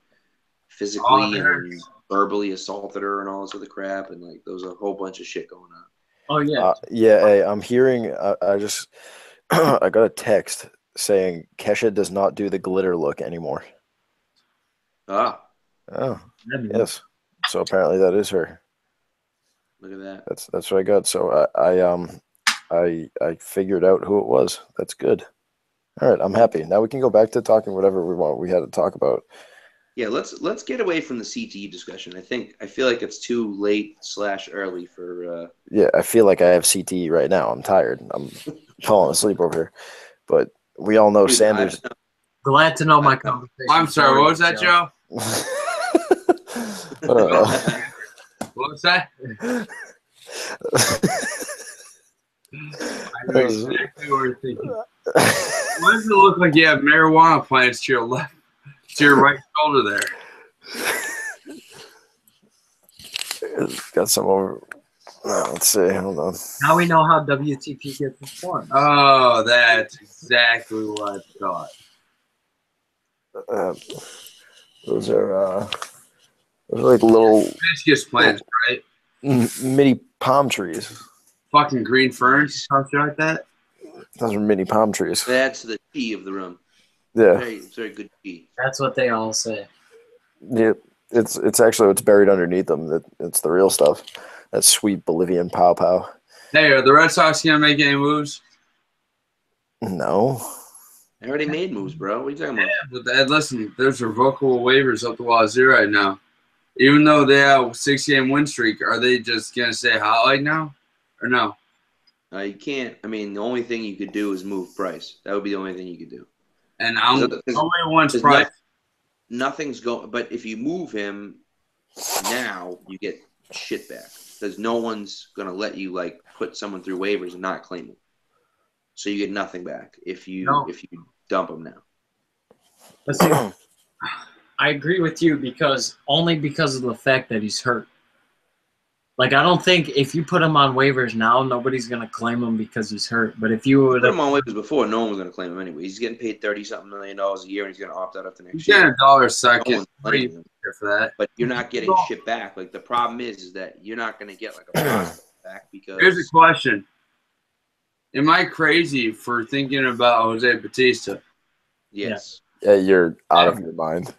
Speaker 3: physically
Speaker 2: Oh, there.
Speaker 3: and verbally assaulted her and all this other crap, and like there was a whole bunch of shit going on.
Speaker 1: Oh yeah.
Speaker 4: Hey, I'm hearing. I just I got a text saying Kesha does not do the glitter look anymore.
Speaker 3: Ah,
Speaker 4: Oh,
Speaker 1: That'd be-
Speaker 4: yes. So apparently that is her.
Speaker 3: look at that.
Speaker 4: That's what I got. So I figured out who it was. That's good. All right, I'm happy. Now we can go back to talking whatever we had to talk about.
Speaker 3: Yeah, let's get away from the CTE discussion. I feel like it's too late / early for.
Speaker 4: Yeah, I feel like I have CTE right now. I'm tired. I'm falling asleep over here. But we all know
Speaker 3: Dude,
Speaker 4: Sanders.
Speaker 1: Glad to know my conversation.
Speaker 2: I'm sorry, what was that, Joe? What was that? I know exactly what you're thinking. Why does it look like you have marijuana plants to your left, to your right shoulder there?
Speaker 4: Got some over. Let's see. Hold on.
Speaker 1: Now we know how WTP gets performed.
Speaker 2: Oh, that's exactly what I thought.
Speaker 4: Those are like little
Speaker 2: Hibiscus plants, right?
Speaker 4: mini palm trees.
Speaker 2: Fucking green ferns, something like that.
Speaker 4: Those are mini palm trees.
Speaker 3: That's the key of the room.
Speaker 4: Yeah.
Speaker 3: It's very good key.
Speaker 1: That's what they all say.
Speaker 4: Yeah. It's actually what's buried underneath them. It's the real stuff. That sweet Bolivian pow pow.
Speaker 2: Hey, are the Red Sox gonna make any moves?
Speaker 4: No.
Speaker 3: I already made moves, bro. What are you talking about?
Speaker 2: But listen, there's revocable waivers up the wazoo right now. Even though they have a 6-game win streak, are they just gonna say highlight now, or no?
Speaker 3: You can't. I mean, the only thing you could do is move Price. That would be the only thing you could do.
Speaker 2: And I'm only one Price.
Speaker 3: Nothing's going. But if you move him now, you get shit back because no one's gonna let you like put someone through waivers and not claim him. So you get nothing back if you dump him now.
Speaker 1: Listen, I agree with you because of the fact that he's hurt. Like, I don't think if you put him on waivers now, nobody's going to claim him because he's hurt. But if you would
Speaker 3: put him on waivers before, no one was going to claim him anyway. He's getting paid $30-something million a year, and he's going to opt out after next year.
Speaker 2: He's getting $1 a second.
Speaker 3: No one's him.
Speaker 2: For that.
Speaker 3: But you're not getting shit back. Like, the problem is that you're not going to get, like, a prospect back because...
Speaker 2: Here's a question. Am I crazy for thinking about Jose Bautista?
Speaker 3: Yes.
Speaker 4: Yeah, you're out of your mind.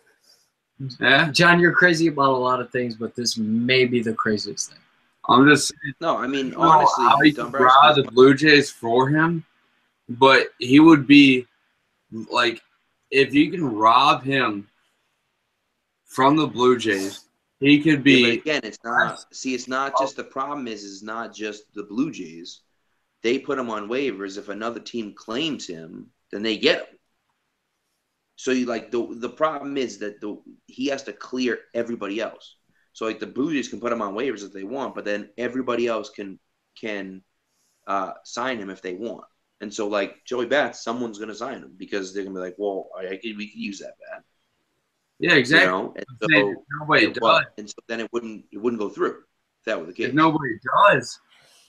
Speaker 2: Yeah?
Speaker 1: John, you're crazy about a lot of things, but this may be the craziest thing.
Speaker 2: I'm just saying.
Speaker 3: No, I mean, honestly,
Speaker 2: I could rob the Blue Jays for him, but he would be like, if you can rob him from the Blue Jays, he could be.
Speaker 3: Yeah, but again, it's not. See, it's not just the problem. Is not just the Blue Jays. They put him on waivers. If another team claims him, then they get him. So you like the problem is that he has to clear everybody else. So like the Blue Jays can put him on waivers if they want, but then everybody else can sign him if they want. And so like Joey Bats, someone's going to sign him because they're going to be like, well, we could use that bat.
Speaker 2: Yeah, exactly.
Speaker 3: You know? And so
Speaker 2: nobody does.
Speaker 3: And so then it wouldn't go through if that were the case.
Speaker 2: If nobody does,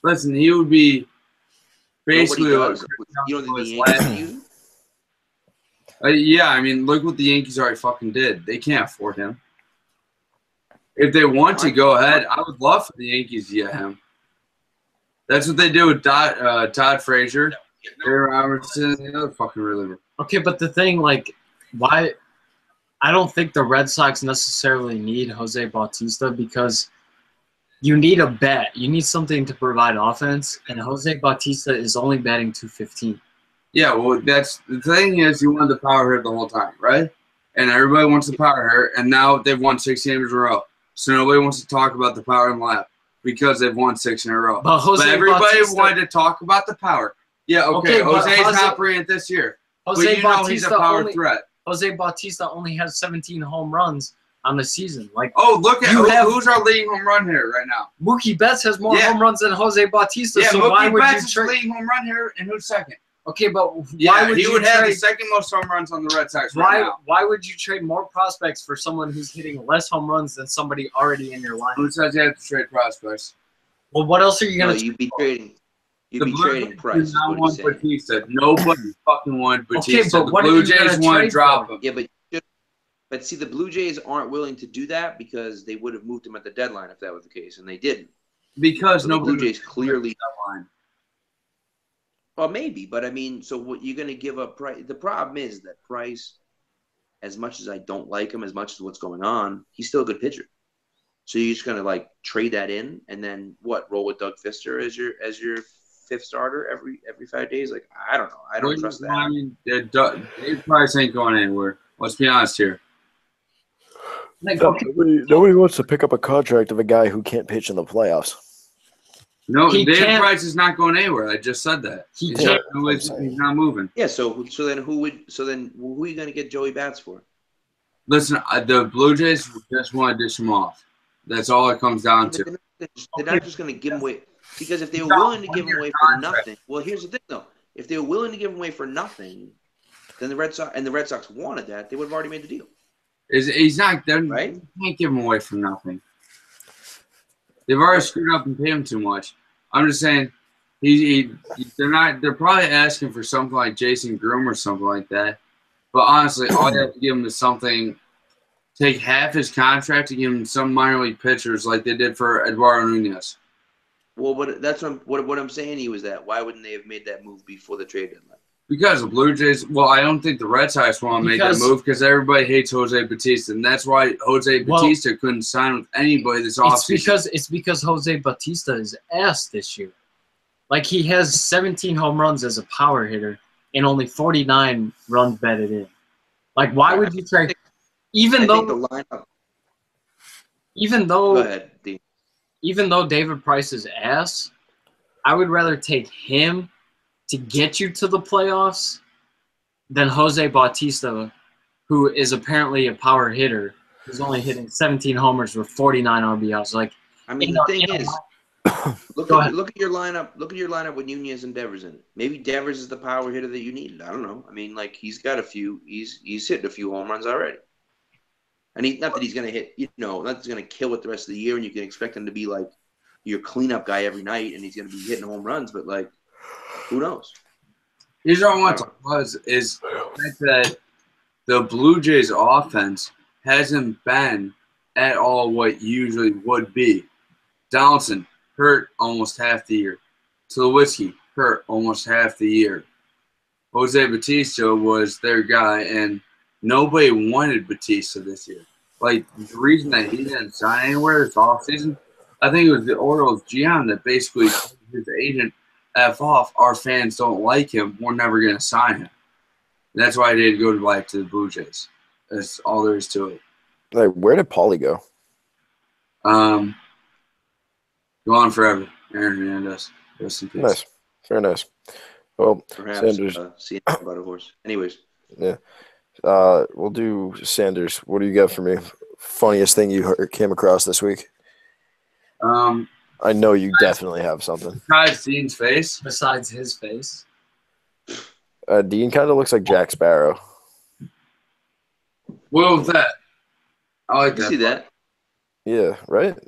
Speaker 2: listen, he would be basically.
Speaker 3: Nobody does. You don't think the Yankees use him?
Speaker 2: Yeah, I mean, look what the Yankees already fucking did. They can't afford him. If they want to go ahead, I would love for the Yankees to get him. That's what they do with Todd Frazier, Aaron Robertson, the other fucking reliever.
Speaker 1: Okay, but the thing, like, why? I don't think the Red Sox necessarily need Jose Bautista because you need a bat. You need something to provide offense, and Jose Bautista is only batting .215.
Speaker 2: Yeah, well, that's the thing is you wanted the power hitter the whole time, right? And everybody wants the power hitter, and now they've won 6 games in a row. So nobody wants to talk about the power in the lap because they've won 6 in a row.
Speaker 1: But
Speaker 2: everybody
Speaker 1: Bautista,
Speaker 2: wanted to talk about the power. Yeah, okay, Jose's not brilliant this year. But you know he's a power threat.
Speaker 1: Jose Bautista only has 17 home runs on the season. Like,
Speaker 2: look at who's our leading home run hitter right now?
Speaker 1: Mookie Betts has more home runs than Jose Bautista.
Speaker 2: Yeah,
Speaker 1: so
Speaker 2: Mookie
Speaker 1: why would
Speaker 2: Betts
Speaker 1: you
Speaker 2: is
Speaker 1: trade?
Speaker 2: leading home run hitter, and who's second?
Speaker 1: Okay, but why would
Speaker 2: he
Speaker 1: you
Speaker 2: would
Speaker 1: trade?
Speaker 2: have the second most home runs on the Red Sox right now.
Speaker 1: Why would you trade more prospects for someone who's hitting less home runs than somebody already in your lineup?
Speaker 2: Who says you have to trade prospects?
Speaker 1: Well, what else are you going to?
Speaker 3: You'd be trading. You'd be trading Price.
Speaker 2: Nobody fucking wanted Bautista.
Speaker 1: Okay, but
Speaker 2: the
Speaker 1: what
Speaker 2: Blue
Speaker 1: are you
Speaker 2: Jays want to drop him.
Speaker 3: Yeah, but see, the Blue Jays aren't willing to do that because they would have moved him at the deadline if that was the case, and they didn't.
Speaker 2: Because
Speaker 3: so
Speaker 2: no
Speaker 3: the Blue Jays clearly.
Speaker 2: Deadline.
Speaker 3: Well, maybe, but I mean, so what you're going to give up Price? The problem is that Price, as much as I don't like him, as much as what's going on, he's still a good pitcher. So you're just going to like trade that in, and then what? Roll with Doug Fister as your fifth starter every 5 days? Like I don't know. I don't trust that.
Speaker 2: I mean, Dave Price ain't going anywhere. Let's be honest here.
Speaker 4: Nobody wants to pick up a contract of a guy who can't pitch in the playoffs.
Speaker 2: No, Dave Price is not going anywhere. I just said that. He's not moving.
Speaker 3: Yeah. So then who are you going to get Joey Bats for?
Speaker 2: Listen, the Blue Jays just want to dish him off. That's all it comes down to.
Speaker 3: They're not just going to give him away because if they were willing to give him away for nothing, well, here's the thing though. If they were willing to give him away for nothing, then the Red Sox wanted that, they would have already made the deal.
Speaker 2: He's not there.
Speaker 3: Right?
Speaker 2: You can't give him away for nothing. They've already screwed up and paid him too much. I'm just saying, they're probably asking for something like Jason Groom or something like that. But honestly, all you have to give him is something. Take half his contract to give him some minor league pitchers like they did for Eduardo Nunez.
Speaker 3: Well, what I'm saying to you is that why wouldn't they have made that move before the trade deadline?
Speaker 2: Because the Blue Jays, well, I don't think the Red Sox want to make that move because everybody hates Jose Bautista, and that's why Jose Bautista couldn't sign with anybody this offseason.
Speaker 1: It's because Jose Bautista is ass this year. Like, he has 17 home runs as a power hitter and only 49 runs batted in. Like, why would you trade? Even though
Speaker 3: Go ahead, Dean.
Speaker 1: Even though David Price is ass, I would rather take him to get you to the playoffs than Jose Bautista, who is apparently a power hitter, who's only hitting 17 homers with 49 RBIs. Like,
Speaker 3: I mean, the thing is, look at your lineup. Look at your lineup with Nunez and Devers in it. Maybe Devers is the power hitter that you needed. I don't know. I mean, like, he's got a few. He's hitting a few home runs already. And not that he's going to hit, not that he's going to kill it the rest of the year, and you can expect him to be like your cleanup guy every night, and he's going to be hitting home runs. But like, who knows?
Speaker 2: Here's what I want to was is that the Blue Jays offense hasn't been at all what usually would be. Donaldson hurt almost half the year. Tulowitzki hurt almost half the year. Jose Bautista was their guy, and nobody wanted Bautista this year. Like, the reason that he didn't sign anywhere this offseason, I think it was the Orioles GM that basically told his agent, F off, our fans don't like him, we're never going to sign him. And that's why he did go back to the Blue Jays. That's all there is to it.
Speaker 4: Like, where did Paulie go?
Speaker 2: Go on forever. Aaron Hernandez. Rest in peace.
Speaker 4: Nice. Very nice. Well,
Speaker 3: Perhaps
Speaker 4: Sanders.
Speaker 3: seeing about a horse. Anyways.
Speaker 4: Yeah. We'll do Sanders. What do you got for me? Funniest thing you came across this week? I know you definitely have something.
Speaker 2: Besides Dean's face.
Speaker 1: Besides his face.
Speaker 4: Dean kind of looks like Jack Sparrow.
Speaker 2: What was that? I like that.
Speaker 3: See that?
Speaker 4: Yeah, right?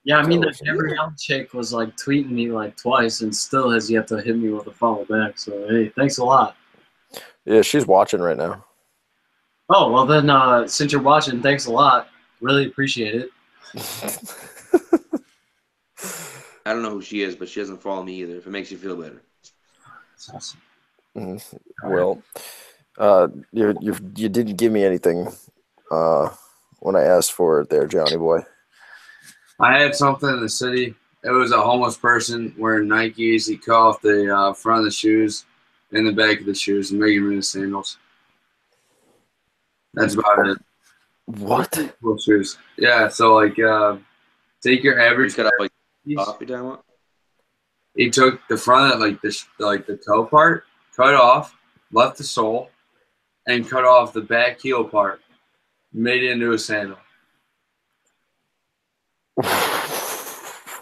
Speaker 1: Yeah, I mean, that Gabrielle chick was like tweeting me like twice and still has yet to hit me with a follow back. So, hey, thanks a lot.
Speaker 4: Yeah, she's watching right now.
Speaker 1: Oh, well then, since you're watching, thanks a lot. Really appreciate it.
Speaker 3: I don't know who she is, but she doesn't follow me either, if it makes you feel better.
Speaker 1: That's awesome.
Speaker 4: Well, you didn't give me anything when I asked for it there, Johnny boy.
Speaker 2: I had something in the city. It was a homeless person wearing Nikes. He cut off the front of the shoes and the back of the shoes and making them into sandals. That's about it.
Speaker 4: What?
Speaker 2: Cool shoes. Yeah, so like take your average.
Speaker 3: Cut off like off you talking about?
Speaker 2: He took the front of the toe part, cut off, left the sole, and cut off the back heel part. Made it into a sandal.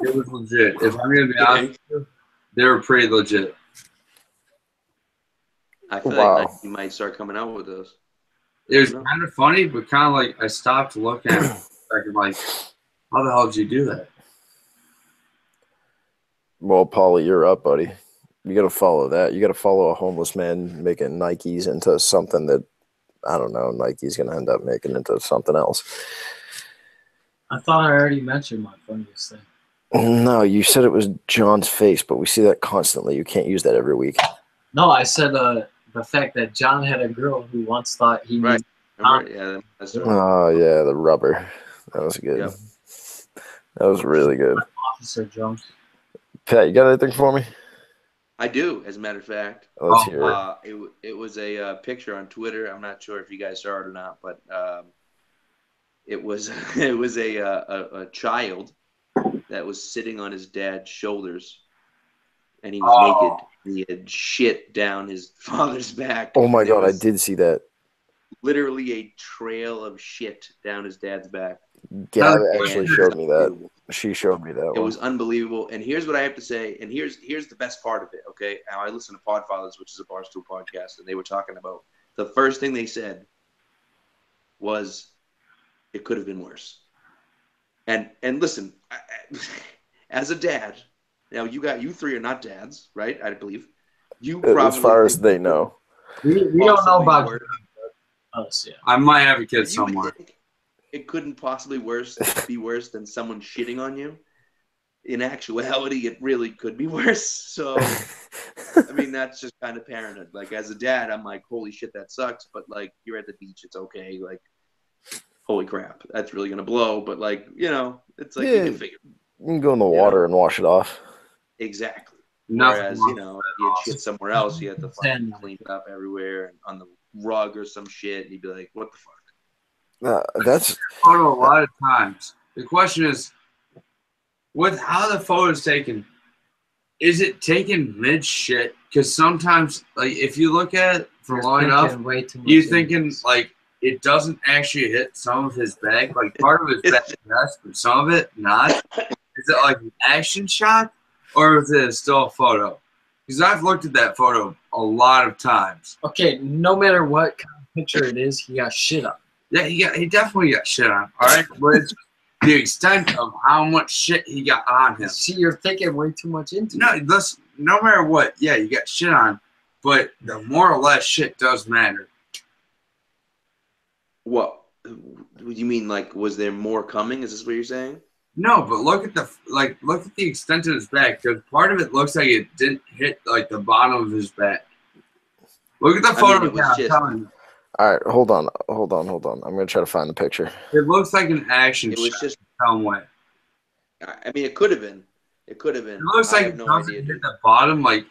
Speaker 2: It was legit. If I'm gonna be honest with you, they were pretty legit.
Speaker 3: I feel like you might start coming out with those.
Speaker 2: It was kind of funny, but kind of like I stopped to look at it and like, how the hell did you do that?
Speaker 4: Well, Paulie, you're up, buddy. You got to follow that. You got to follow a homeless man making Nikes into something that, I don't know, Nike's going to end up making into something else.
Speaker 1: I thought I already mentioned my funniest thing.
Speaker 4: No, you said it was John's face, but we see that constantly. You can't use that every week.
Speaker 1: No, I said the fact that John had a girl who once thought he
Speaker 3: right.
Speaker 1: needed
Speaker 3: Yeah, that's right.
Speaker 4: Oh, yeah, the rubber. That was good.
Speaker 3: Yep.
Speaker 4: That was really good.
Speaker 1: Officer Jones.
Speaker 4: Pat, you got anything for me?
Speaker 3: I do, as a matter of fact.
Speaker 4: Let's hear it.
Speaker 3: It was a picture on Twitter. I'm not sure if you guys saw it or not, but it was a child that was sitting on his dad's shoulders, and he was naked. And he had shit down his father's back.
Speaker 4: Oh my God, I did see that.
Speaker 3: Literally a trail of shit down his dad's back.
Speaker 4: Gab actually showed me that. She showed me that.
Speaker 3: It was unbelievable. And here's what I have to say. And here's the best part of it. Okay, now I listen to Podfathers, which is a Barstool podcast, and they were talking about the first thing they said was it could have been worse. And listen, as a dad, now you three are not dads, right? I believe. You
Speaker 4: As
Speaker 3: probably
Speaker 4: far as
Speaker 3: think
Speaker 4: they know.
Speaker 1: We don't know
Speaker 3: possibly
Speaker 1: about
Speaker 3: worse.
Speaker 1: us yet.
Speaker 2: I might have a kid
Speaker 3: You would
Speaker 2: somewhere.
Speaker 3: think it couldn't possibly be worse than someone shitting on you. In actuality, it really could be worse. So, I mean, that's just kind of parenthood. Like, as a dad, I'm like, holy shit, that sucks. But, like, you're at the beach, it's okay. Like, holy crap, that's really going to blow. But, like, it's like you can figure it.
Speaker 4: You can go in the water and wash it off.
Speaker 3: Exactly.
Speaker 2: Nothing
Speaker 3: Whereas,
Speaker 2: wrong
Speaker 3: if you had shit somewhere else, you had to fucking
Speaker 1: Sand.
Speaker 3: clean it up everywhere and on the rug or some shit. And you'd be like, what the fuck?
Speaker 4: That's
Speaker 2: photo a lot of times. The question is, with how the photo is taken, is it taken mid shit? Because sometimes, like, if you look at it from long enough,
Speaker 1: way too much
Speaker 2: you're
Speaker 1: into
Speaker 2: thinking
Speaker 1: this.
Speaker 2: like it doesn't actually hit some of his back. Like part of his back, yes, but some of it not. Is it like an action shot, or is it still a photo? Because I've looked at that photo a lot of times.
Speaker 1: Okay, no matter what kind of picture it is, he got shit on.
Speaker 2: Yeah, he definitely got shit on. All right, but it's the extent of how much shit he got on him.
Speaker 1: See, you're thinking way too much into it.
Speaker 2: No, listen, no matter what, yeah, you got shit on, but the more or less shit does matter.
Speaker 3: What? You mean, like, was there more coming? Is this what you're saying?
Speaker 2: No, but look at the extent of his back, because part of it looks like it didn't hit like the bottom of his back. Look at the photo
Speaker 3: it was
Speaker 2: again, I'm
Speaker 3: just-
Speaker 2: telling you.
Speaker 4: all right. Hold on. I'm gonna try to find the picture.
Speaker 2: It looks like an action
Speaker 3: It was
Speaker 2: shot
Speaker 3: just.
Speaker 2: some way.
Speaker 3: I mean, it could have been. It could have been.
Speaker 2: It looks
Speaker 3: I
Speaker 2: like
Speaker 3: have
Speaker 2: it
Speaker 3: no
Speaker 2: doesn't
Speaker 3: idea,
Speaker 2: hit
Speaker 3: dude.
Speaker 2: the bottom, like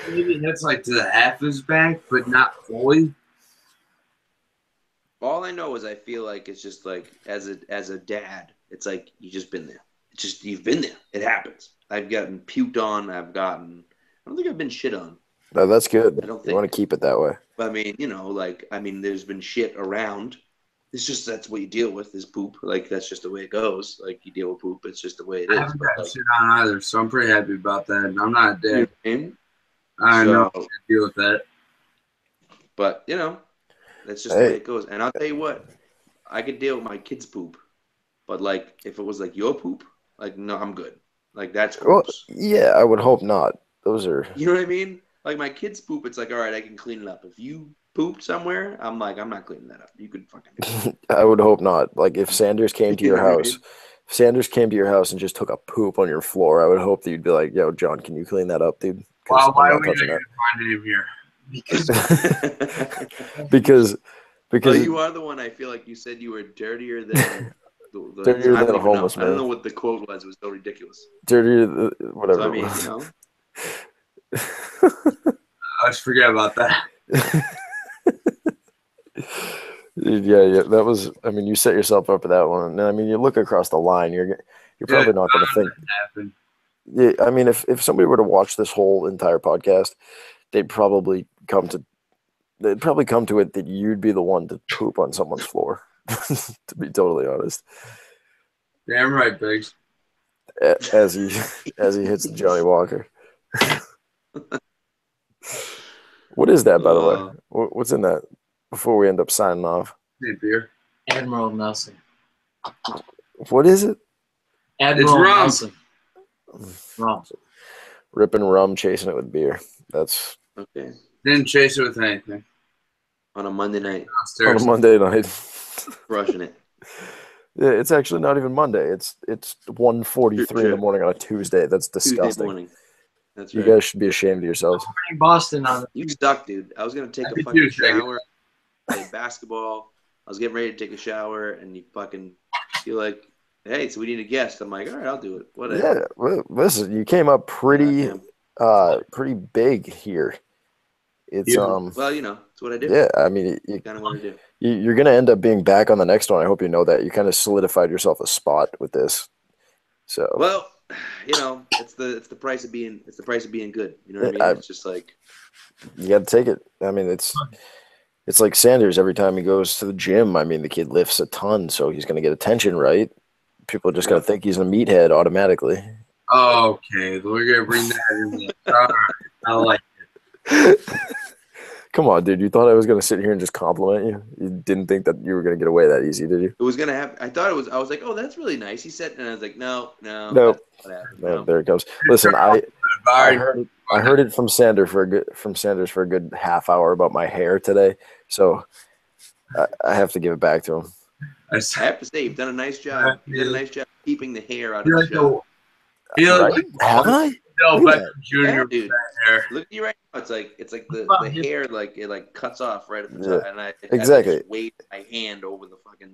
Speaker 2: maybe it hits like to the half of his back, but not fully.
Speaker 3: All I know is I feel like it's just like as a dad, it's like you just been there. It's just you've been there. It happens. I've gotten puked on. I don't think I've been shit on.
Speaker 4: No, that's good.
Speaker 3: I don't
Speaker 4: You want
Speaker 3: think.
Speaker 4: to keep it that way.
Speaker 3: But I mean, there's been shit around. It's just that's what you deal with is poop. Like that's just the way it goes. Like you deal with poop. It's just the way it
Speaker 2: I
Speaker 3: is.
Speaker 2: haven't
Speaker 3: But,
Speaker 2: got
Speaker 3: like,
Speaker 2: shit on either, so I'm pretty happy about that. And I'm not a
Speaker 3: you know
Speaker 2: dick.
Speaker 3: what I mean?
Speaker 2: I know how
Speaker 3: So-
Speaker 2: to deal with that.
Speaker 3: But that's just the way it goes. And I'll tell you what, I could deal with my kids' poop, but like if it was like your poop, like no, I'm good. Like that's
Speaker 4: Well,
Speaker 3: gross.
Speaker 4: yeah, I would hope not. Those are.
Speaker 3: You know what I mean? Like my kids' poop, it's like all right, I can clean it up. If you pooped somewhere, I'm like I'm not cleaning that up. You could fucking do it.
Speaker 4: I would hope not. Like if Sanders came to
Speaker 3: You
Speaker 4: your
Speaker 3: know what I
Speaker 4: house,
Speaker 3: mean?
Speaker 4: if Sanders came to your house and just took a poop on your floor, I would hope that you'd be like, "Yo, John, can you clean that up, dude?" 'Cause
Speaker 2: Well, why
Speaker 4: I'm
Speaker 2: are
Speaker 4: not
Speaker 2: we not
Speaker 4: touching
Speaker 2: going to find him here?
Speaker 1: Because
Speaker 4: because
Speaker 3: Well, you are the one. I feel like you said you were dirtier than
Speaker 4: Dirtier
Speaker 3: I don't
Speaker 4: than a
Speaker 3: even know.
Speaker 4: homeless
Speaker 3: I don't
Speaker 4: man.
Speaker 3: know what the quote was. It was so ridiculous.
Speaker 4: dirtier, whatever.
Speaker 3: So I mean,
Speaker 4: it was.
Speaker 2: I just forget about that.
Speaker 4: Yeah, that was. I mean, you set yourself up for that one. And I mean, you look across the line. You're probably not going to think.
Speaker 2: Happened.
Speaker 4: Yeah, I mean, if somebody were to watch this whole entire podcast, they'd probably come to it that you'd be the one to poop on someone's floor. To be totally honest,
Speaker 2: Damn right, Biggs.
Speaker 4: as he hits the Johnny Walker. What is that, by the way? What's in that? Before we end up signing off,
Speaker 2: Hey, beer.
Speaker 1: Admiral Nelson.
Speaker 4: what is it?
Speaker 1: Admiral
Speaker 2: rum.
Speaker 1: Nelson. Rum.
Speaker 4: Ripping rum, chasing it with beer. That's
Speaker 3: Okay.
Speaker 2: Didn't chase it with anything.
Speaker 3: On a Monday night,
Speaker 4: on
Speaker 2: Downstairs.
Speaker 4: a Monday night.
Speaker 3: crushing it.
Speaker 4: Yeah, it's actually not even Monday. It's 1:43 in the morning on a Tuesday. That's
Speaker 3: Tuesday
Speaker 4: disgusting.
Speaker 3: morning. That's
Speaker 4: You
Speaker 3: right.
Speaker 4: guys should be ashamed of yourselves.
Speaker 1: Boston on it.
Speaker 3: You suck, dude. I was gonna take a
Speaker 2: Happy
Speaker 3: fucking
Speaker 2: Tuesday.
Speaker 3: shower, play basketball. I was getting ready to take a shower, and you're like, "Hey, so we need a guest." I'm like, "All right, I'll do it." Whatever.
Speaker 4: Yeah, well, listen, you came up pretty
Speaker 3: Goddamn.
Speaker 4: pretty big here. It's
Speaker 2: Yeah.
Speaker 3: Well, it's what I do.
Speaker 4: yeah, I mean,
Speaker 3: Kind of what I do.
Speaker 4: you're gonna end up being back on the next one. I hope you know that. You kind of solidified yourself a spot with this. So
Speaker 3: Well, it's the price of being good. You know what I mean? It's just like
Speaker 4: you got to take it. I mean, it's like Sanders every time he goes to the gym. I mean, the kid lifts a ton, so he's gonna get attention, right? People are just gonna think he's a meathead automatically.
Speaker 2: Okay, we're gonna bring that in. All right, I like it.
Speaker 4: Come on, dude. You thought I was gonna sit here and just compliment you? You didn't think that you were gonna get away that easy, did you?
Speaker 3: It was gonna happen. I thought it was. I was like, oh, that's really nice. He said, and I was like, no,
Speaker 4: No.
Speaker 3: that's not what happened.
Speaker 4: Man,
Speaker 3: No.
Speaker 4: there it comes. Listen, I
Speaker 2: Alright.
Speaker 4: heard it from Sanders for a good half hour about my hair today, so I have to give it back to him.
Speaker 3: I have to say, you've done a nice job. You've done a nice job keeping the hair out of
Speaker 2: You're
Speaker 3: the
Speaker 2: like
Speaker 3: show.
Speaker 4: Right? Haven't I?
Speaker 2: Bill
Speaker 4: Look at
Speaker 2: Beckham Jr.
Speaker 3: Yeah, dude.
Speaker 2: hair.
Speaker 3: Look at you right now. It's like the hair it cuts off right at the top,
Speaker 4: Yeah,
Speaker 3: and I
Speaker 4: exactly.
Speaker 3: just wave my hand over the fucking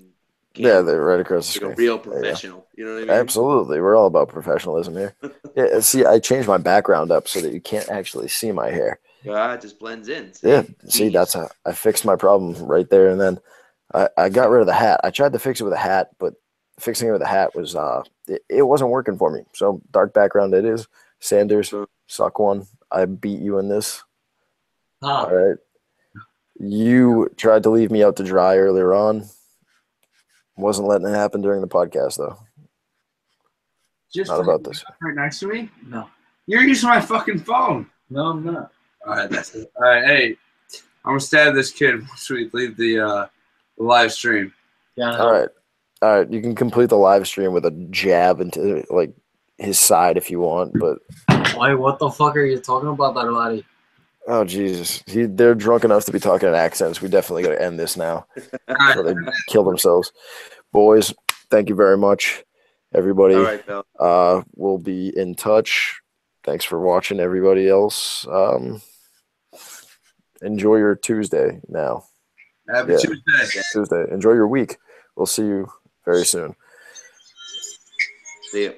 Speaker 4: Yeah,
Speaker 3: camera.
Speaker 4: they're right across the
Speaker 3: Like
Speaker 4: screen.
Speaker 3: a real professional. You know what I mean?
Speaker 4: Absolutely. We're all about professionalism here. Yeah, see, I changed my background up so that you can't actually see my hair.
Speaker 3: Yeah, it just blends in.
Speaker 4: Yeah, see, I fixed my problem right there, and then I got rid of the hat. I tried to fix it with a hat, but fixing it with a hat was it wasn't working for me. So dark background it is. Sanders, suck one. I beat you in this.
Speaker 1: Huh.
Speaker 4: All right. You tried to leave me out to dry earlier on. Wasn't letting it happen during the podcast though.
Speaker 1: Just
Speaker 4: Not about this.
Speaker 2: Right next to me?
Speaker 1: No.
Speaker 2: You're using my fucking phone.
Speaker 1: No, I'm not.
Speaker 2: All right, that's it. All right, hey, I'm gonna stab this kid once we leave the live stream.
Speaker 1: Yeah.
Speaker 4: All right. You can complete the live stream with a jab into like his side if you want, but
Speaker 1: Why? What the fuck are you talking about, that laddie?
Speaker 4: oh Jesus, they're drunk enough to be talking in accents. We definitely got to end this now. So they kill themselves. Boys, thank you very much, everybody.
Speaker 3: All right, Bill.
Speaker 4: We'll be in touch. Thanks for watching, everybody else. Enjoy your Tuesday now.
Speaker 2: Happy Tuesday.
Speaker 4: Tuesday. Enjoy your week. We'll see you very soon.
Speaker 3: See ya.